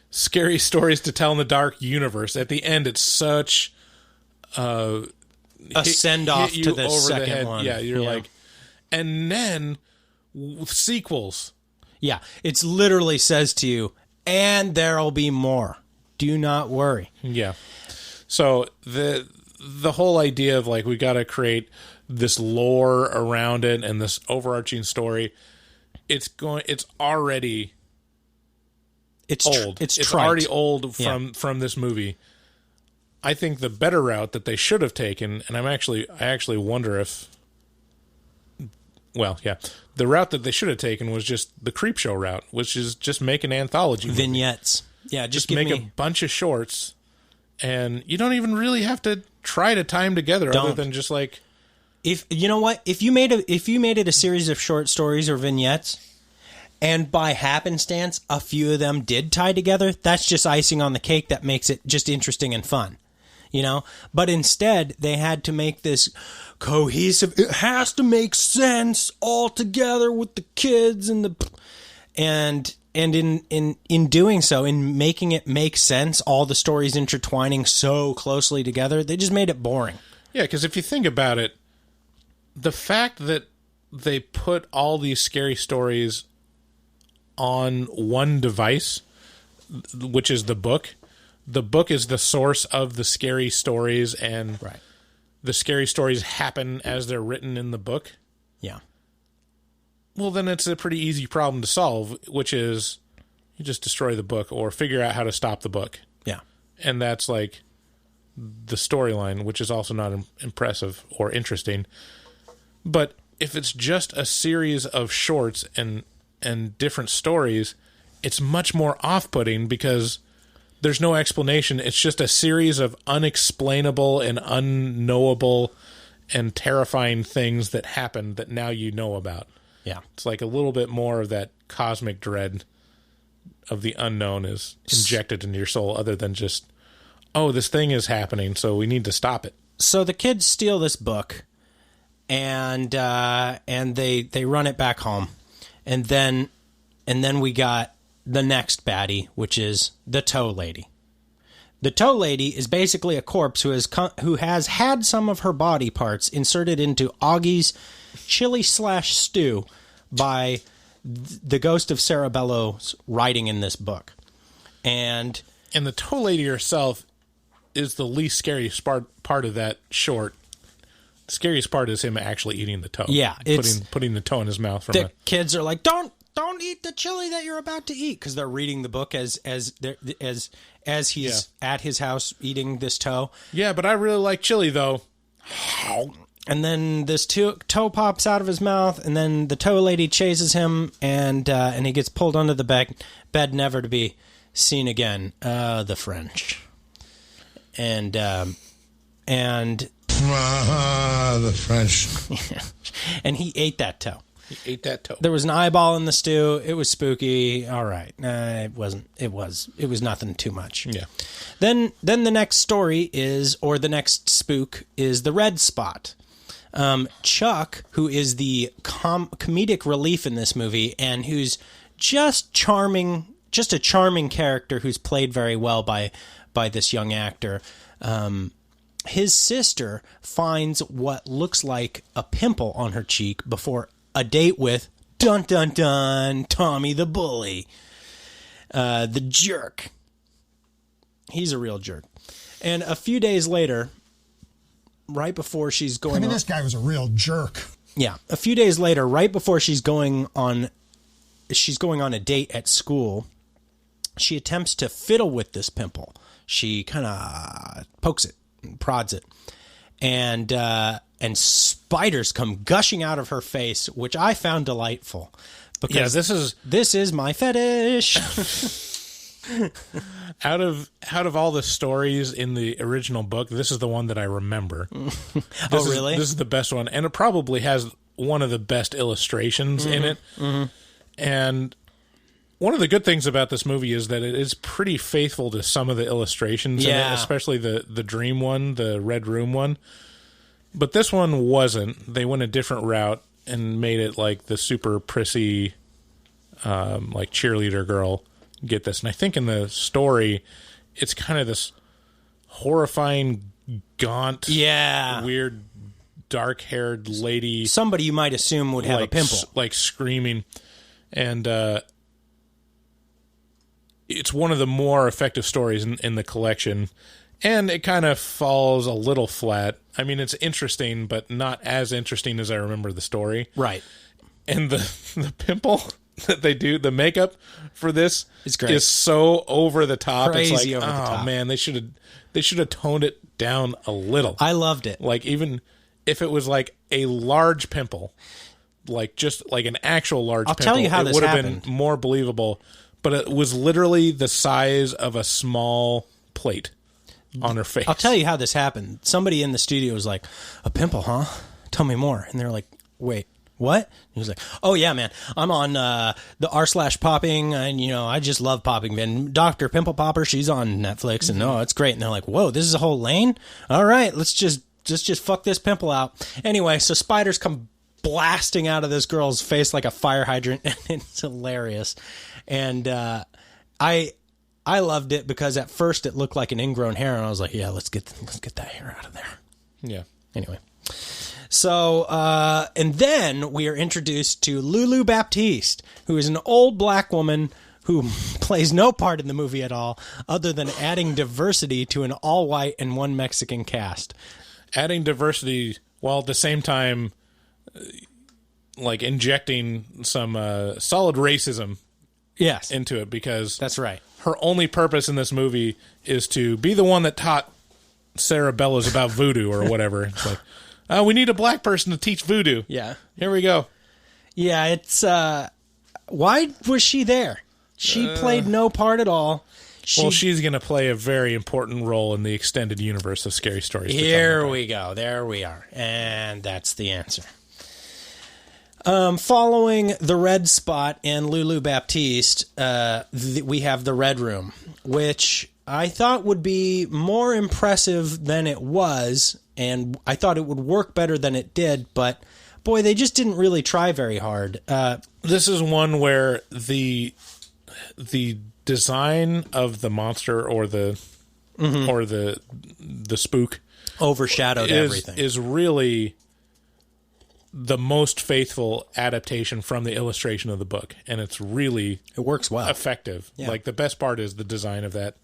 scary stories to tell in the dark universe. At the end, it's such a send-off to the second one. Yeah, you're like, and then sequels. Yeah, it's literally says to you, and there'll be more. Do not worry. Yeah. So the whole idea of like we got to create this lore around it and this overarching story, it's already old. It's already old from this movie. I think the better route that they should have taken, and I actually wonder if, the route that they should have taken was just the Creepshow route, which is just make an anthology movie. Vignettes. Yeah, just make a bunch of shorts, and you don't even really have to try to tie them together other than just like, if you know what, if you made it a series of short stories or vignettes, and by happenstance a few of them did tie together, that's just icing on the cake that makes it just interesting and fun, you know. But instead they had to make this cohesive, it has to make sense all together with the kids and in doing so, in making it make sense, all the stories intertwining so closely together, they just made it boring. Yeah, because if you think about it, the fact that they put all these scary stories on one device, which is the book is the source of the scary stories, and the scary stories happen as they're written in the book. Yeah. Well, then it's a pretty easy problem to solve, which is you just destroy the book or figure out how to stop the book. Yeah. And that's like the storyline, which is also not impressive or interesting. But if it's just a series of shorts and different stories, it's much more off-putting because there's no explanation. It's just a series of unexplainable and unknowable and terrifying things that happen that now you know about. Yeah. It's like a little bit more of that cosmic dread of the unknown is injected into your soul, other than just, oh, this thing is happening, so we need to stop it. So the kids steal this book, and they run it back home, and then we got the next baddie, which is the Toe Lady. The Toe Lady is basically a corpse who has had some of her body parts inserted into Augie's chili/stew by the ghost of Sarah Bellows writing in this book. And the Toe Lady herself is the least scariest part of that short. The scariest part is him actually eating the toe. Yeah. Putting the toe in his mouth. The kids are like, don't don't eat the chili that you're about to eat, because they're reading the book as he's at his house eating this toe. Yeah, but I really like chili, though. And then this toe pops out of his mouth, and then the toe lady chases him, and he gets pulled under the bed, never to be seen again. The French. And the French. And he ate that toe. He ate that toe. There was an eyeball in the stew. It was spooky. All right. It wasn't. It was nothing too much. Yeah. Then the next story is, or the next spook is the red spot. Chuck, who is the comedic relief in this movie, and who's just a charming character who's played very well by this young actor. His sister finds what looks like a pimple on her cheek before a date with dun dun dun Tommy the bully, the jerk. He's a real jerk. And a few days later, right before she's going, this guy was a real jerk. Yeah, a few days later, right before she's going on a date at school, she attempts to fiddle with this pimple. She kind of pokes it, prods it, and spiders come gushing out of her face, which I found delightful. Because this is my fetish. Out of all the stories in the original book, this is the one that I remember. Really? This is the best one, and it probably has one of the best illustrations in it. Mm-hmm. And one of the good things about this movie is that it is pretty faithful to some of the illustrations in it, especially the dream one, the red room one. But this one wasn't. They went a different route and made it like the super prissy, like cheerleader girl get this. And I think in the story, it's kind of this horrifying, gaunt, weird, dark-haired lady. Somebody you might assume would have a pimple. Like screaming. And it's one of the more effective stories in the collection. And it kind of falls a little flat. I mean, it's interesting, but not as interesting as I remember the story. Right. And the pimple that they do, the makeup for this is great. Is so over the top. Crazy it's like, over the top. Man, they should have toned it down a little. I loved it. Like, even if it was like a large pimple, like just like an actual large pimple, tell you how it this would have happened. been more believable. But it was literally the size of a small plate on her face. I'll tell you how this happened. Somebody in the studio was like, "A pimple, huh? Tell me more." And they're like, "Wait, what?" And he was like, "Oh yeah, man, I'm on the r/popping, and I just love popping. And Dr. Pimple Popper, she's on Netflix, and it's great." And they're like, "Whoa, this is a whole lane. All right, let's just fuck this pimple out." Anyway, so spiders come blasting out of this girl's face like a fire hydrant, and it's hilarious. And I loved it because at first it looked like an ingrown hair, and I was like, "Yeah, let's get that hair out of there." Yeah. Anyway. So, and then we are introduced to Lulu Baptiste, who is an old black woman who plays no part in the movie at all, other than adding diversity to an all-white and one Mexican cast. Adding diversity while at the same time, like, injecting some solid racism into it, because that's right. Her only purpose in this movie is to be the one that taught Sarah Bellows about voodoo or whatever. It's like, we need a black person to teach voodoo. Yeah. Here we go. Yeah, it's... why was she there? She played no part at all. She's going to play a very important role in the extended universe of Scary Stories. Here we go. There we are. And that's the answer. Following the red spot and Lulu Baptiste, we have the red room, which I thought would be more impressive than it was, and I thought it would work better than it did, but boy, they just didn't really try very hard. This is one where the design of the monster or the spook overshadowed everything. Is really the most faithful adaptation from the illustration of the book, and it works well, effective. Yeah. Like, the best part is the design of that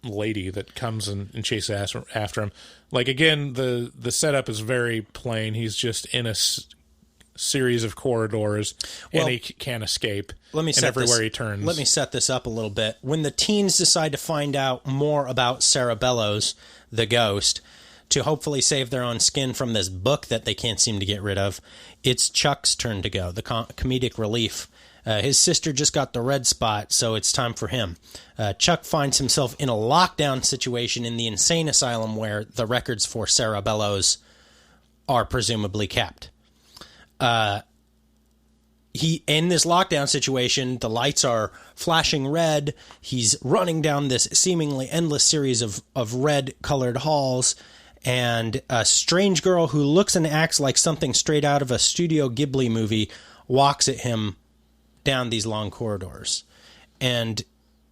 lady that comes and chases after him. Like, again, the setup is very plain. He's just in a series of corridors, Well, and he can't escape. Let me and set everywhere this, he turns. Let me set this up a little bit. When the teens decide to find out more about Sarah Bellows, the ghost, to hopefully save their own skin from this book that they can't seem to get rid of, it's Chuck's turn to go, the comedic relief. His sister just got the red spot, so it's time for him. Chuck finds himself in a lockdown situation in the insane asylum where the records for Sarah Bellows are presumably kept. He in this lockdown situation, the lights are flashing red. He's running down this seemingly endless series of red-colored halls, and a strange girl who looks and acts like something straight out of a Studio Ghibli movie walks at him down these long corridors. And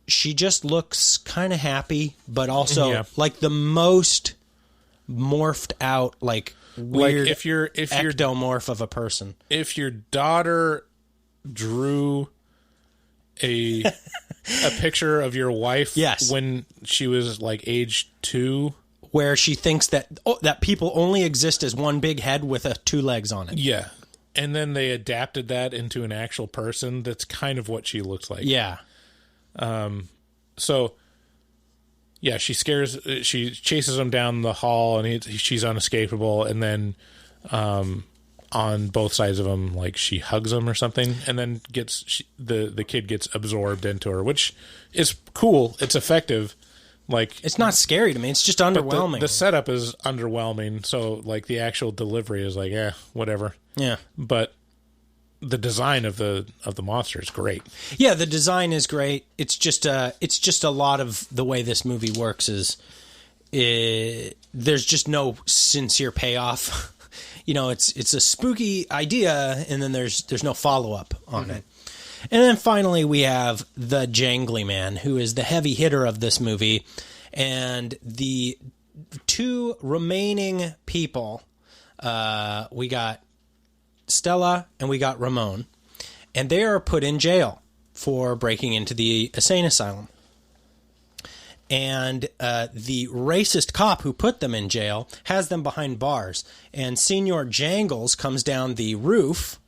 she just looks kind of happy, but also like the most morphed out, like weird, if you're ectomorph of a person. If your daughter drew a picture of your wife when she was like age 2, where she thinks that that people only exist as one big head with 2 legs on it. Yeah. And then they adapted that into an actual person. That's kind of what she looks like. Yeah. So, yeah, she chases him down the hall, and she's unescapable. And then, on both sides of him, like, she hugs him or something, and then the kid gets absorbed into her, which is cool. It's effective. Like, it's not scary to me. It's just underwhelming. The setup is underwhelming. So, like, the actual delivery is like, whatever. Yeah. But the design of the monster is great. Yeah, the design is great. It's just a lot of the way this movie works is there's just no sincere payoff. You know, it's a spooky idea, and then there's no follow-up on it. And then finally we have the Jangly Man, who is the heavy hitter of this movie, and the 2 remaining people, we got Stella and we got Ramon, and they are put in jail for breaking into the insane asylum. And the racist cop who put them in jail has them behind bars, and Senor Jangles comes down the roof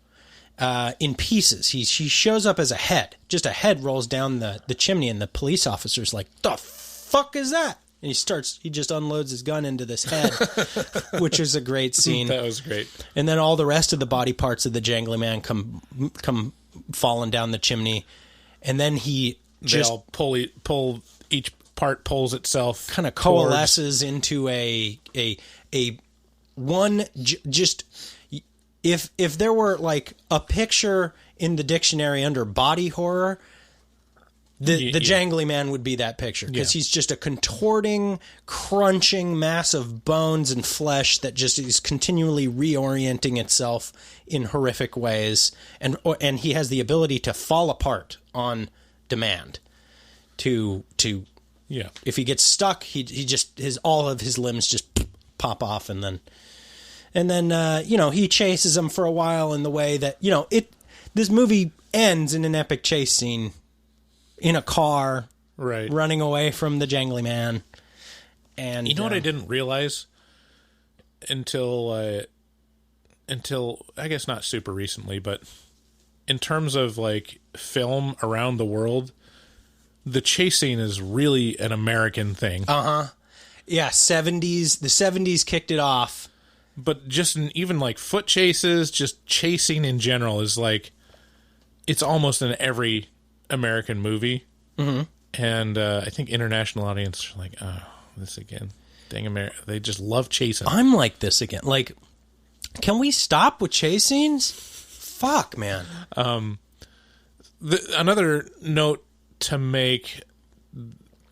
in pieces. He shows up as a head. Just a head rolls down the chimney, and the police officer's like, "The fuck is that?" And he just unloads his gun into this head, which is a great scene. That was great. And then all the rest of the body parts of the Jangly Man come falling down the chimney, and then he just pull each part pulls itself, kind of coalesces into a one. Just if there were like a picture in the dictionary under body horror, the Jangly Man would be that picture, because he's just a contorting, crunching mass of bones and flesh that just is continually reorienting itself in horrific ways, and he has the ability to fall apart on demand. If he gets stuck, he just all of his limbs just pop off, and then he chases him for a while in the way that this movie ends in an epic chase scene in a car, right, running away from the Jangly Man. And you know what I didn't realize until I guess not super recently, but in terms of like film around the world, the chase scene is really an American thing. Yeah, 70s. The 70s kicked it off. But just even like foot chases, just chasing in general is like, it's almost in every American movie. Mm-hmm. And I think international audience are like, oh, this again. Dang America. They just love chasing. I'm like this again. Like, can we stop with chase scenes? Fuck, man. Another note to make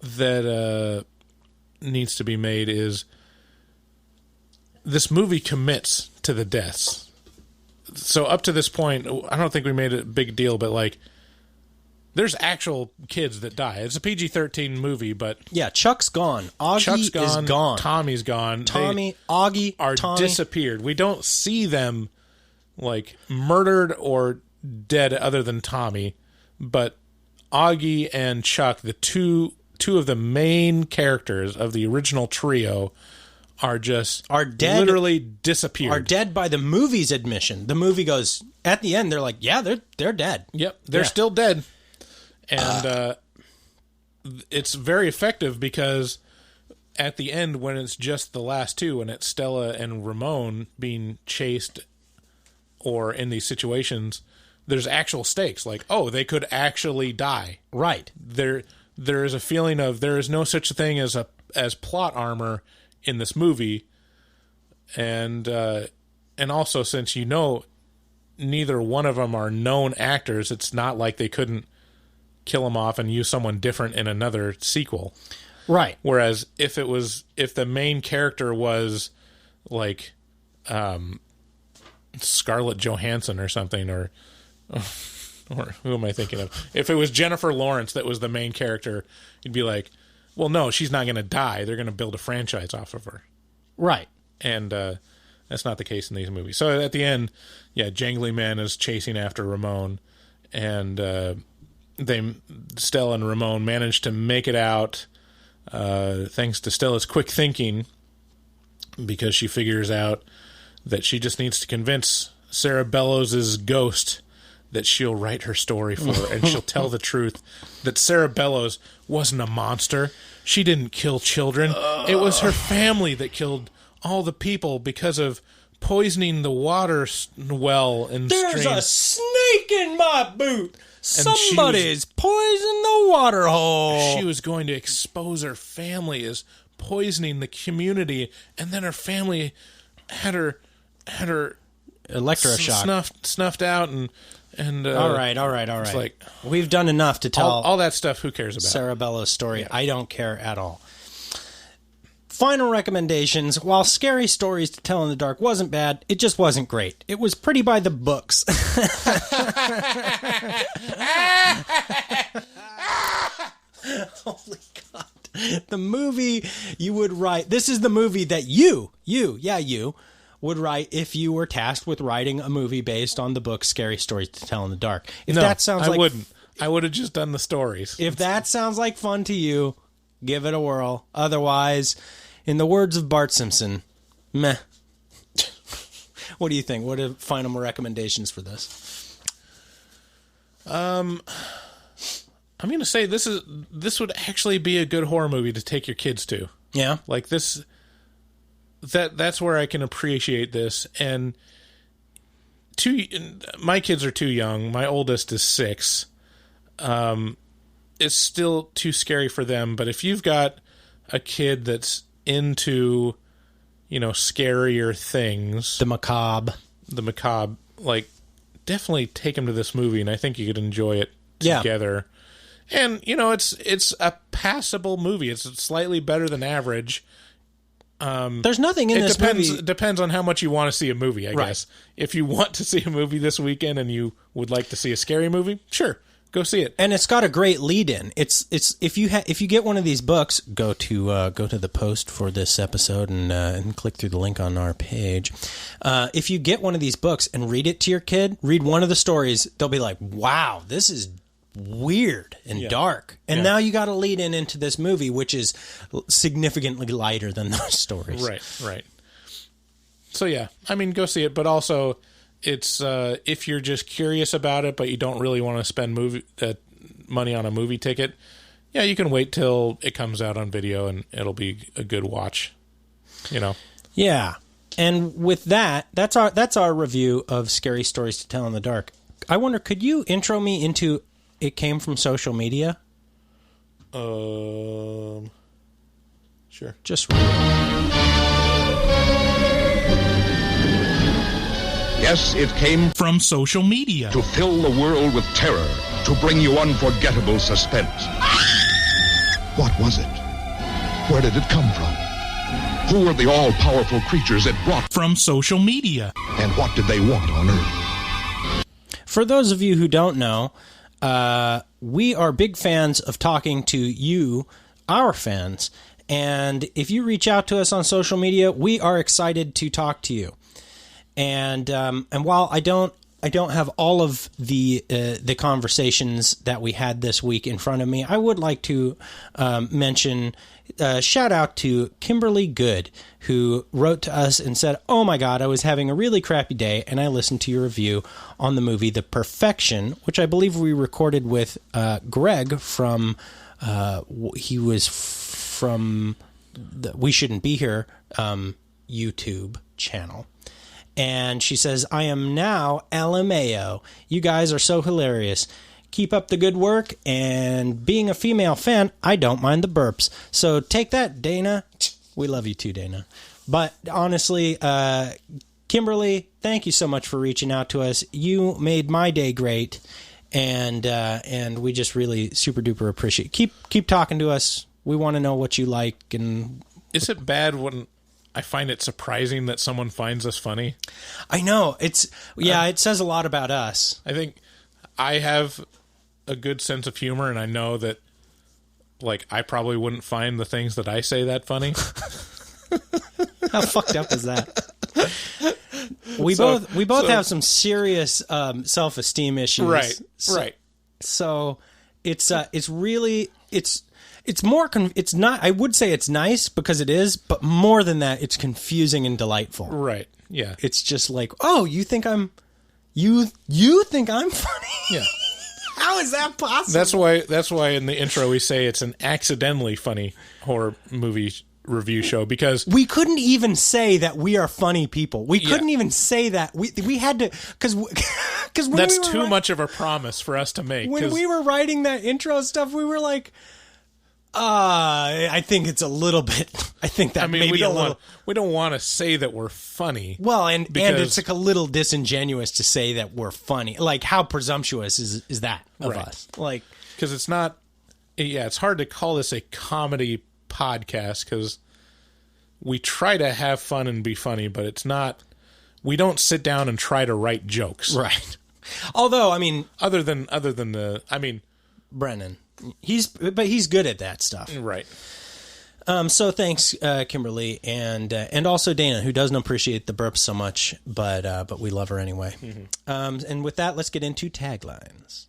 that needs to be made is this movie commits to the deaths. So up to this point, I don't think we made a big deal, but like, there's actual kids that die. It's a PG-13 movie, but yeah, Chuck's gone. Augie is gone. Tommy's gone. Augie are disappeared. We don't see them like murdered or dead, other than Tommy, but Augie and Chuck, the two of the main characters of the original trio, are just dead, literally disappeared. Are dead by the movie's admission. The movie goes, at the end, they're like, yeah, they're dead. Yep, they're still dead. And it's very effective because at the end, when it's just the last two, and it's Stella and Ramon being chased or in these situations, there's actual stakes. Like, oh, they could actually die. Right. There is a feeling of there is no such thing as plot armor in this movie. And also, since neither one of them are known actors, it's not like they couldn't kill them off and use someone different in another sequel. Right. Whereas if the main character was like Scarlett Johansson or something, or who am I thinking of? If it was Jennifer Lawrence that was the main character, you'd be like, well, no, she's not going to die. They're going to build a franchise off of her. Right. And that's not the case in these movies. So at the end, yeah, Jangly Man is chasing after Ramon, and Stella and Ramon manage to make it out thanks to Stella's quick thinking, because she figures out that she just needs to convince Sarah Bellows' ghost that she'll write her story for her, and she'll tell the truth that Sarah Bellows wasn't a monster. She didn't kill children. It was her family that killed all the people because of poisoning the water well and There's streams. a snake in my boot. Somebody's poisoned the water hole. She was going to expose her family as poisoning the community, and then her family had her electroshock snuffed out, and all right. It's like, we've done enough to tell all that stuff. Who cares about Sarah Bellows' story? Yeah. I don't care at all. Final recommendations. While Scary Stories to Tell in the Dark wasn't bad, it just wasn't great. It was pretty by the books. Holy God. The movie you would write. This is the movie that you would write if you were tasked with writing a movie based on the book Scary Stories to Tell in the Dark. I wouldn't. I would have just done the stories. If that sounds like fun to you, give it a whirl. Otherwise, in the words of Bart Simpson, meh. What do you think? What are final recommendations for this? I'm going to say this would actually be a good horror movie to take your kids to. Yeah. Like this, that's where I can appreciate this. And my kids are too young. My oldest is 6. It's still too scary for them. But if you've got a kid that's into, scarier things, the macabre, like, definitely take them to this movie, and I think you could enjoy it together. Yeah. And it's a passable movie. It's slightly better than average. There's nothing in this movie. It depends on how much you want to see a movie, I guess. If you want to see a movie this weekend and you would like to see a scary movie, sure, go see it. And it's got a great lead-in. It's if you get one of these books, go to the post for this episode and click through the link on our page. If you get one of these books and read it to your kid, read one of the stories, they'll be like, "Wow, this is weird and dark." And now you got to lead into this movie, which is significantly lighter than those stories. Right. So yeah, I mean, go see it, but also it's if you're just curious about it, but you don't really want to spend money on a movie ticket, yeah, you can wait till it comes out on video, and it'll be a good watch. Yeah. And with that's our review of Scary Stories to Tell in the Dark. I wonder, could you intro me into It Came From Social Media? Sure. Just read it. Yes, it came from social media to fill the world with terror, to bring you unforgettable suspense. What was it? Where did it come from? Who were the all-powerful creatures it brought from social media? And what did they want on Earth? For those of you who don't know, we are big fans of talking to you, our fans. And if you reach out to us on social media, we are excited to talk to you. And while I don't don't have all of the conversations that we had this week in front of me. I would like to mention shout out to Kimberly Good, who wrote to us and said, "Oh my God, I was having a really crappy day, and I listened to your review on the movie The Perfection," which I believe we recorded with Greg from. He was from the We Shouldn't Be Here YouTube channel. And she says, "I am now LMAO. You guys are so hilarious. Keep up the good work. And being a female fan, I don't mind the burps. So take that, Dana." We love you too, Dana. But honestly, Kimberly, thank you so much for reaching out to us. You made my day great. And we just really super duper appreciate it. Keep talking to us. We want to know what you like. And is it bad when I find it surprising that someone finds us funny? I know. It says a lot about us. I think I have a good sense of humor, and I know that, like, I probably wouldn't find the things that I say that funny. How fucked up is that? We both have some serious self-esteem issues. Right. So it's not, I would say it's nice because it is, but more than that, it's confusing and delightful. Right. Yeah. It's just like, oh, you think I'm funny? Yeah. How is that possible? That's why in the intro we say it's an accidentally funny horror movie review show, because we couldn't even say that we are funny people. We couldn't even say that. We had to, because that's too much of a promise for us to make. When we were writing that intro stuff, we were like, I think it's a little bit. I think that maybe we don't want to say that we're funny. Well, and it's like a little disingenuous to say that we're funny. Like, how presumptuous is that of us? Like, because it's not. Yeah, it's hard to call this a comedy podcast because we try to have fun and be funny, but it's not. We don't sit down and try to write jokes, right? Although, other than Brennan. He's good at that stuff, right? So thanks, Kimberly, and also Dana, who doesn't appreciate the burps so much, but we love her anyway. Mm-hmm. And with that, let's get into taglines.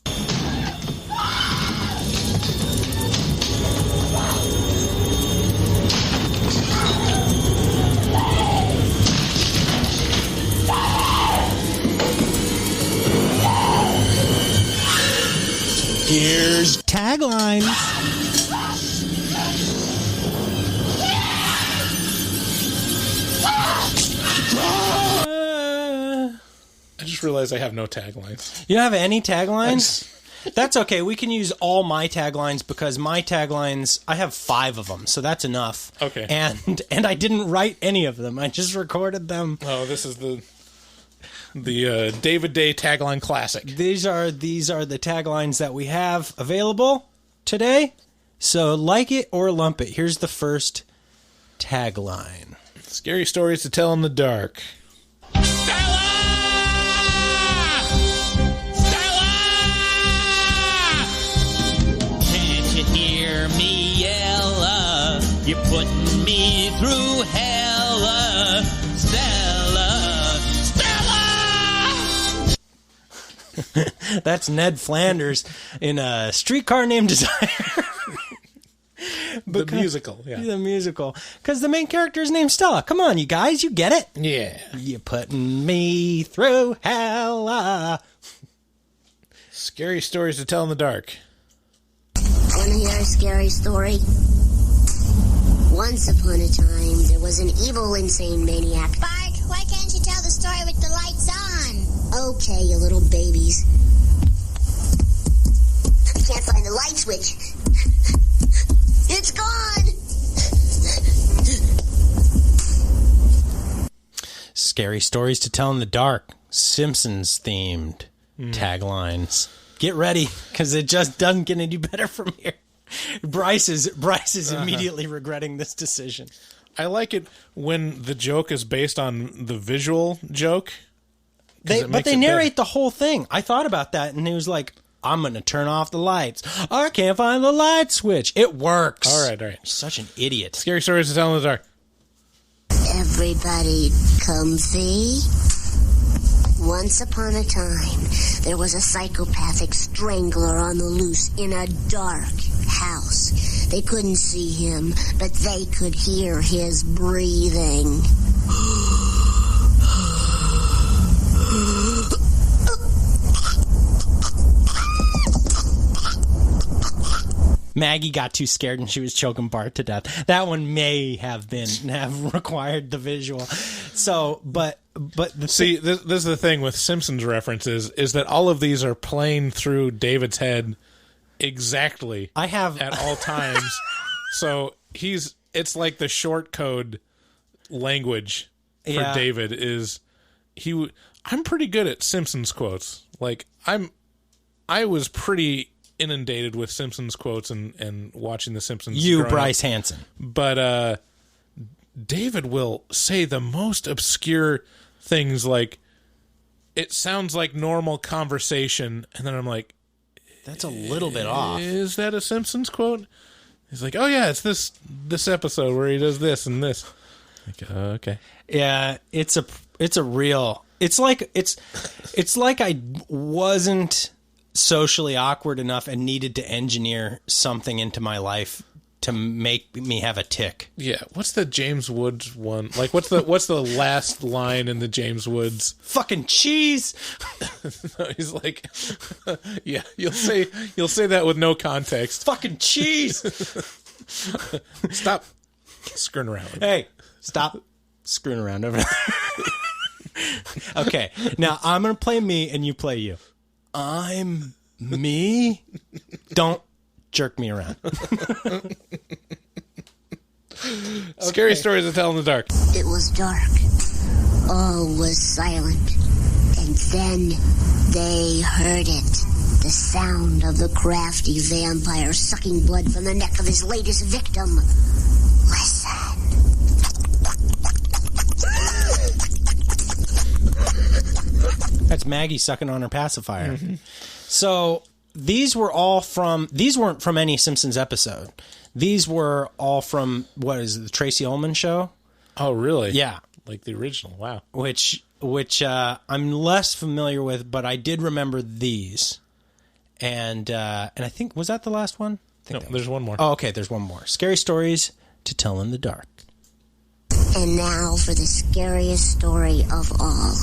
Here's taglines. I just realized I have no taglines. You don't have any taglines? That's okay. We can use all my taglines because my taglines, I have 5 of them, so that's enough. Okay. And I didn't write any of them. I just recorded them. Oh, this is the David Day tagline classic. These are the taglines that we have available today. So like it or lump it. Here's the first tagline. Scary stories to tell in the dark. Stella! Stella! Can't you hear me yell? You're putting me through hell. Stella! Stella! That's Ned Flanders in A Streetcar Named Desire. The musical, yeah. The musical. Because the main character is named Stella. Come on, you guys, you get it? Yeah. You're putting me through hell. Scary stories to tell in the dark. Want to hear a scary story? Once upon a time, there was an evil, insane maniac. Bart, why can't you tell the story with the lights on? Okay, you little babies. I can't find the light switch. It's gone! Scary stories to tell in the dark. Simpsons themed taglines. Get ready, because it just doesn't get any better from here. Bryce is immediately regretting this decision. I like it when the joke is based on the visual joke. But they narrate the whole thing. I thought about that, and he was like, I'm going to turn off the lights. I can't find the light switch. It works. All right. Such an idiot. Scary stories to tell in the dark. Everybody comfy? Once upon a time, there was a psychopathic strangler on the loose in a dark house. They couldn't see him, but they could hear his breathing. Maggie got too scared and she was choking Bart to death. That one may have required the visual. So, but this is the thing with Simpsons references is that all of these are playing through David's head exactly. At all times. So it's like the short code language for David is I'm pretty good at Simpsons quotes. Like I was pretty inundated with Simpsons quotes and watching The Simpsons. Bryce Hanson. But David will say the most obscure things, like it sounds like normal conversation, and then I'm like, that's a little bit off. Is that a Simpsons quote? He's like, oh yeah, it's this episode where he does this and this. Like, okay. Yeah, it's a real. It's like I wasn't socially awkward enough and needed to engineer something into my life to make me have a tick. Yeah, what's the James Woods one? Like, what's the last line in the James Woods? Fucking cheese. No, he's like, yeah, you'll say that with no context. Fucking cheese. Stop screwing around. Hey, stop screwing around over there. Okay, now I'm gonna play me and you play you. I'm me. Don't jerk me around. Scary stories to tell in the dark. It was dark. All was silent. And then they heard it. The sound of the crafty vampire sucking blood from the neck of his latest victim. Listen. That's Maggie sucking on her pacifier. Mm-hmm. So these weren't from any Simpsons episode. These were all from, what is it, the Tracy Ullman show? Oh, really? Yeah. Like the original, wow. Which I'm less familiar with, but I did remember these. And I think, was that the last one? No, there's one more. Oh, okay, there's one more. Scary stories to tell in the dark. And now for the scariest story of all.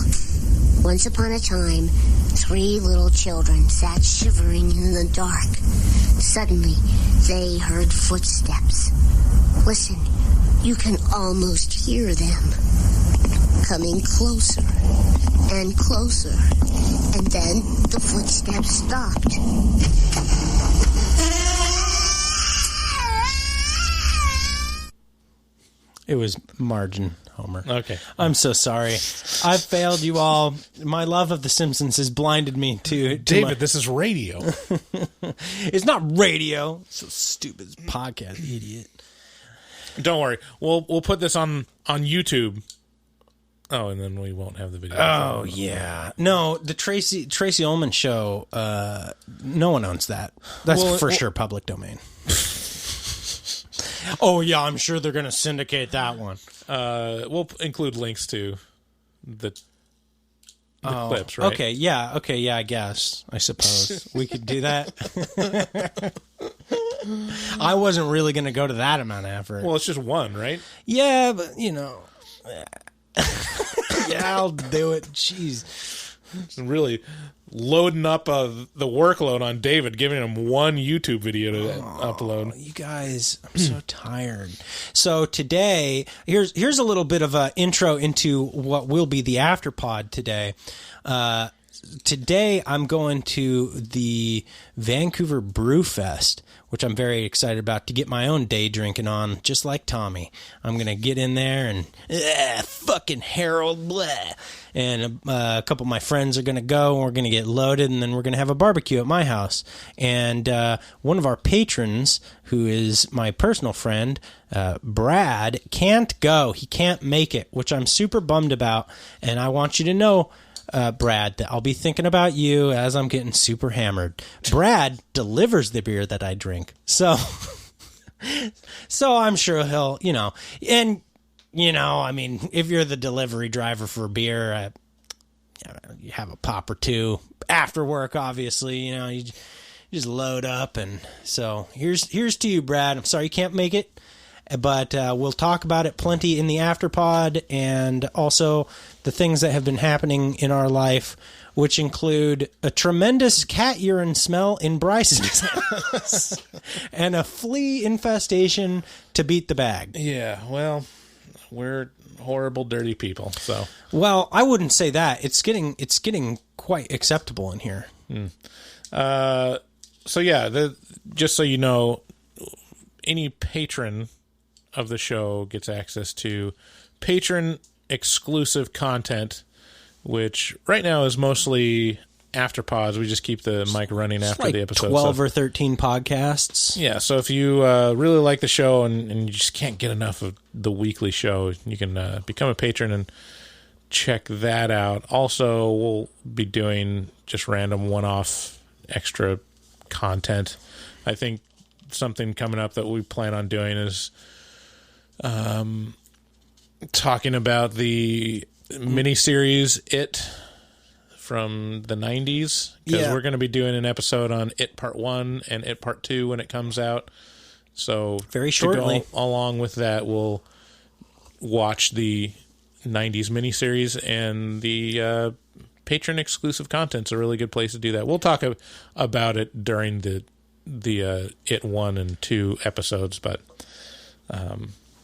Once upon a time, 3 little children sat shivering in the dark. Suddenly, they heard footsteps. Listen, you can almost hear them. Coming closer and closer. And then the footsteps stopped. It was Margin, Homer. Okay. I'm so sorry. I've failed you all. My love of The Simpsons has blinded me to David, this is radio. It's not radio. So stupid. It's podcast, idiot. Don't worry. We'll put this on YouTube. Oh, and then we won't have the video. Oh, yeah. No, the Tracy Ullman show, no one owns that. That's for sure public domain. Oh, yeah, I'm sure they're going to syndicate that one. We'll include links to the clips, right? Okay, yeah, I guess. I suppose. We could do that. I wasn't really going to go to that amount of effort. Well, it's just one, right? Yeah, but, yeah, I'll do it. Jeez. It's really loading up the workload on David, giving him one YouTube video to upload. You guys, I'm so tired. So today, here's a little bit of an intro into what will be the afterpod today. Today, I'm going to the Vancouver Brew Fest, which I'm very excited about, to get my own day drinking on, just like Tommy. I'm going to get in there and, fucking Harold, blah. And a couple of my friends are going to go, and we're going to get loaded, and then we're going to have a barbecue at my house. And one of our patrons, who is my personal friend, Brad, can't go. He can't make it, which I'm super bummed about. And I want you to know, Brad, that I'll be thinking about you as I'm getting super hammered. Brad delivers the beer that I drink. So I'm sure he'll, and, I mean, if you're the delivery driver for beer, you have a pop or two after work, obviously. You just load up. And so here's to you, Brad. I'm sorry you can't make it, but we'll talk about it plenty in the afterpod, and also the things that have been happening in our life, which include a tremendous cat urine smell in Bryce's house and a flea infestation to beat the bag. Yeah, well, we're horrible, dirty people. So, well, I wouldn't say that. It's getting quite acceptable in here. So yeah, just so you know, any patron of the show gets access to patron exclusive content, which right now is mostly afterpods. We just keep the mic running after the episode. 12 or 13 podcasts. Yeah, so if you really like the show and you just can't get enough of the weekly show, you can become a patron and check that out. Also, we'll be doing just random one-off extra content. I think something coming up that we plan on doing is talking about the miniseries It from the 90s, because we're going to be doing an episode on It Part 1 and It Part 2 when it comes out. So very shortly, along with that, we'll watch the 90s miniseries, and the patron exclusive content's a really good place to do that. We'll talk about it during the It 1 and 2 episodes, but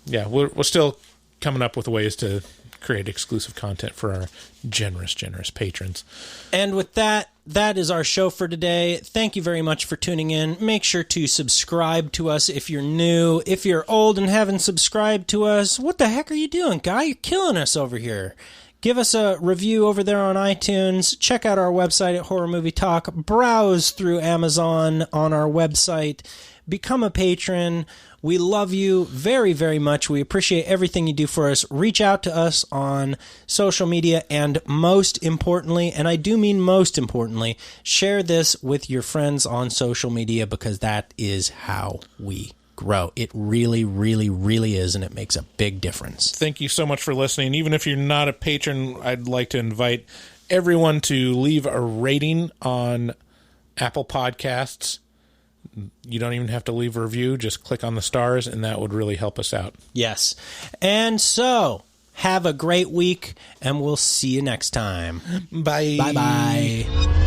yeah, we're still coming up with ways to create exclusive content for our generous patrons. And with that is our show for today. Thank you very much for tuning in. Make sure to subscribe to us if you're new. If you're old and haven't subscribed to us, what the heck are you doing, guy? You're killing us over here. Give us a review over there on iTunes. Check out our website at Horror Movie Talk. Browse through Amazon on our website. Become a patron. We love you very, very much. We appreciate everything you do for us. Reach out to us on social media, and most importantly, and I do mean most importantly, share this with your friends on social media, because that is how we grow. It really, really, really is, and it makes a big difference. Thank you so much for listening. Even if you're not a patron, I'd like to invite everyone to leave a rating on Apple Podcasts. You don't even have to leave a review. Just click on the stars, and that would really help us out. Yes. And so, have a great week, and we'll see you next time. Bye. Bye-bye.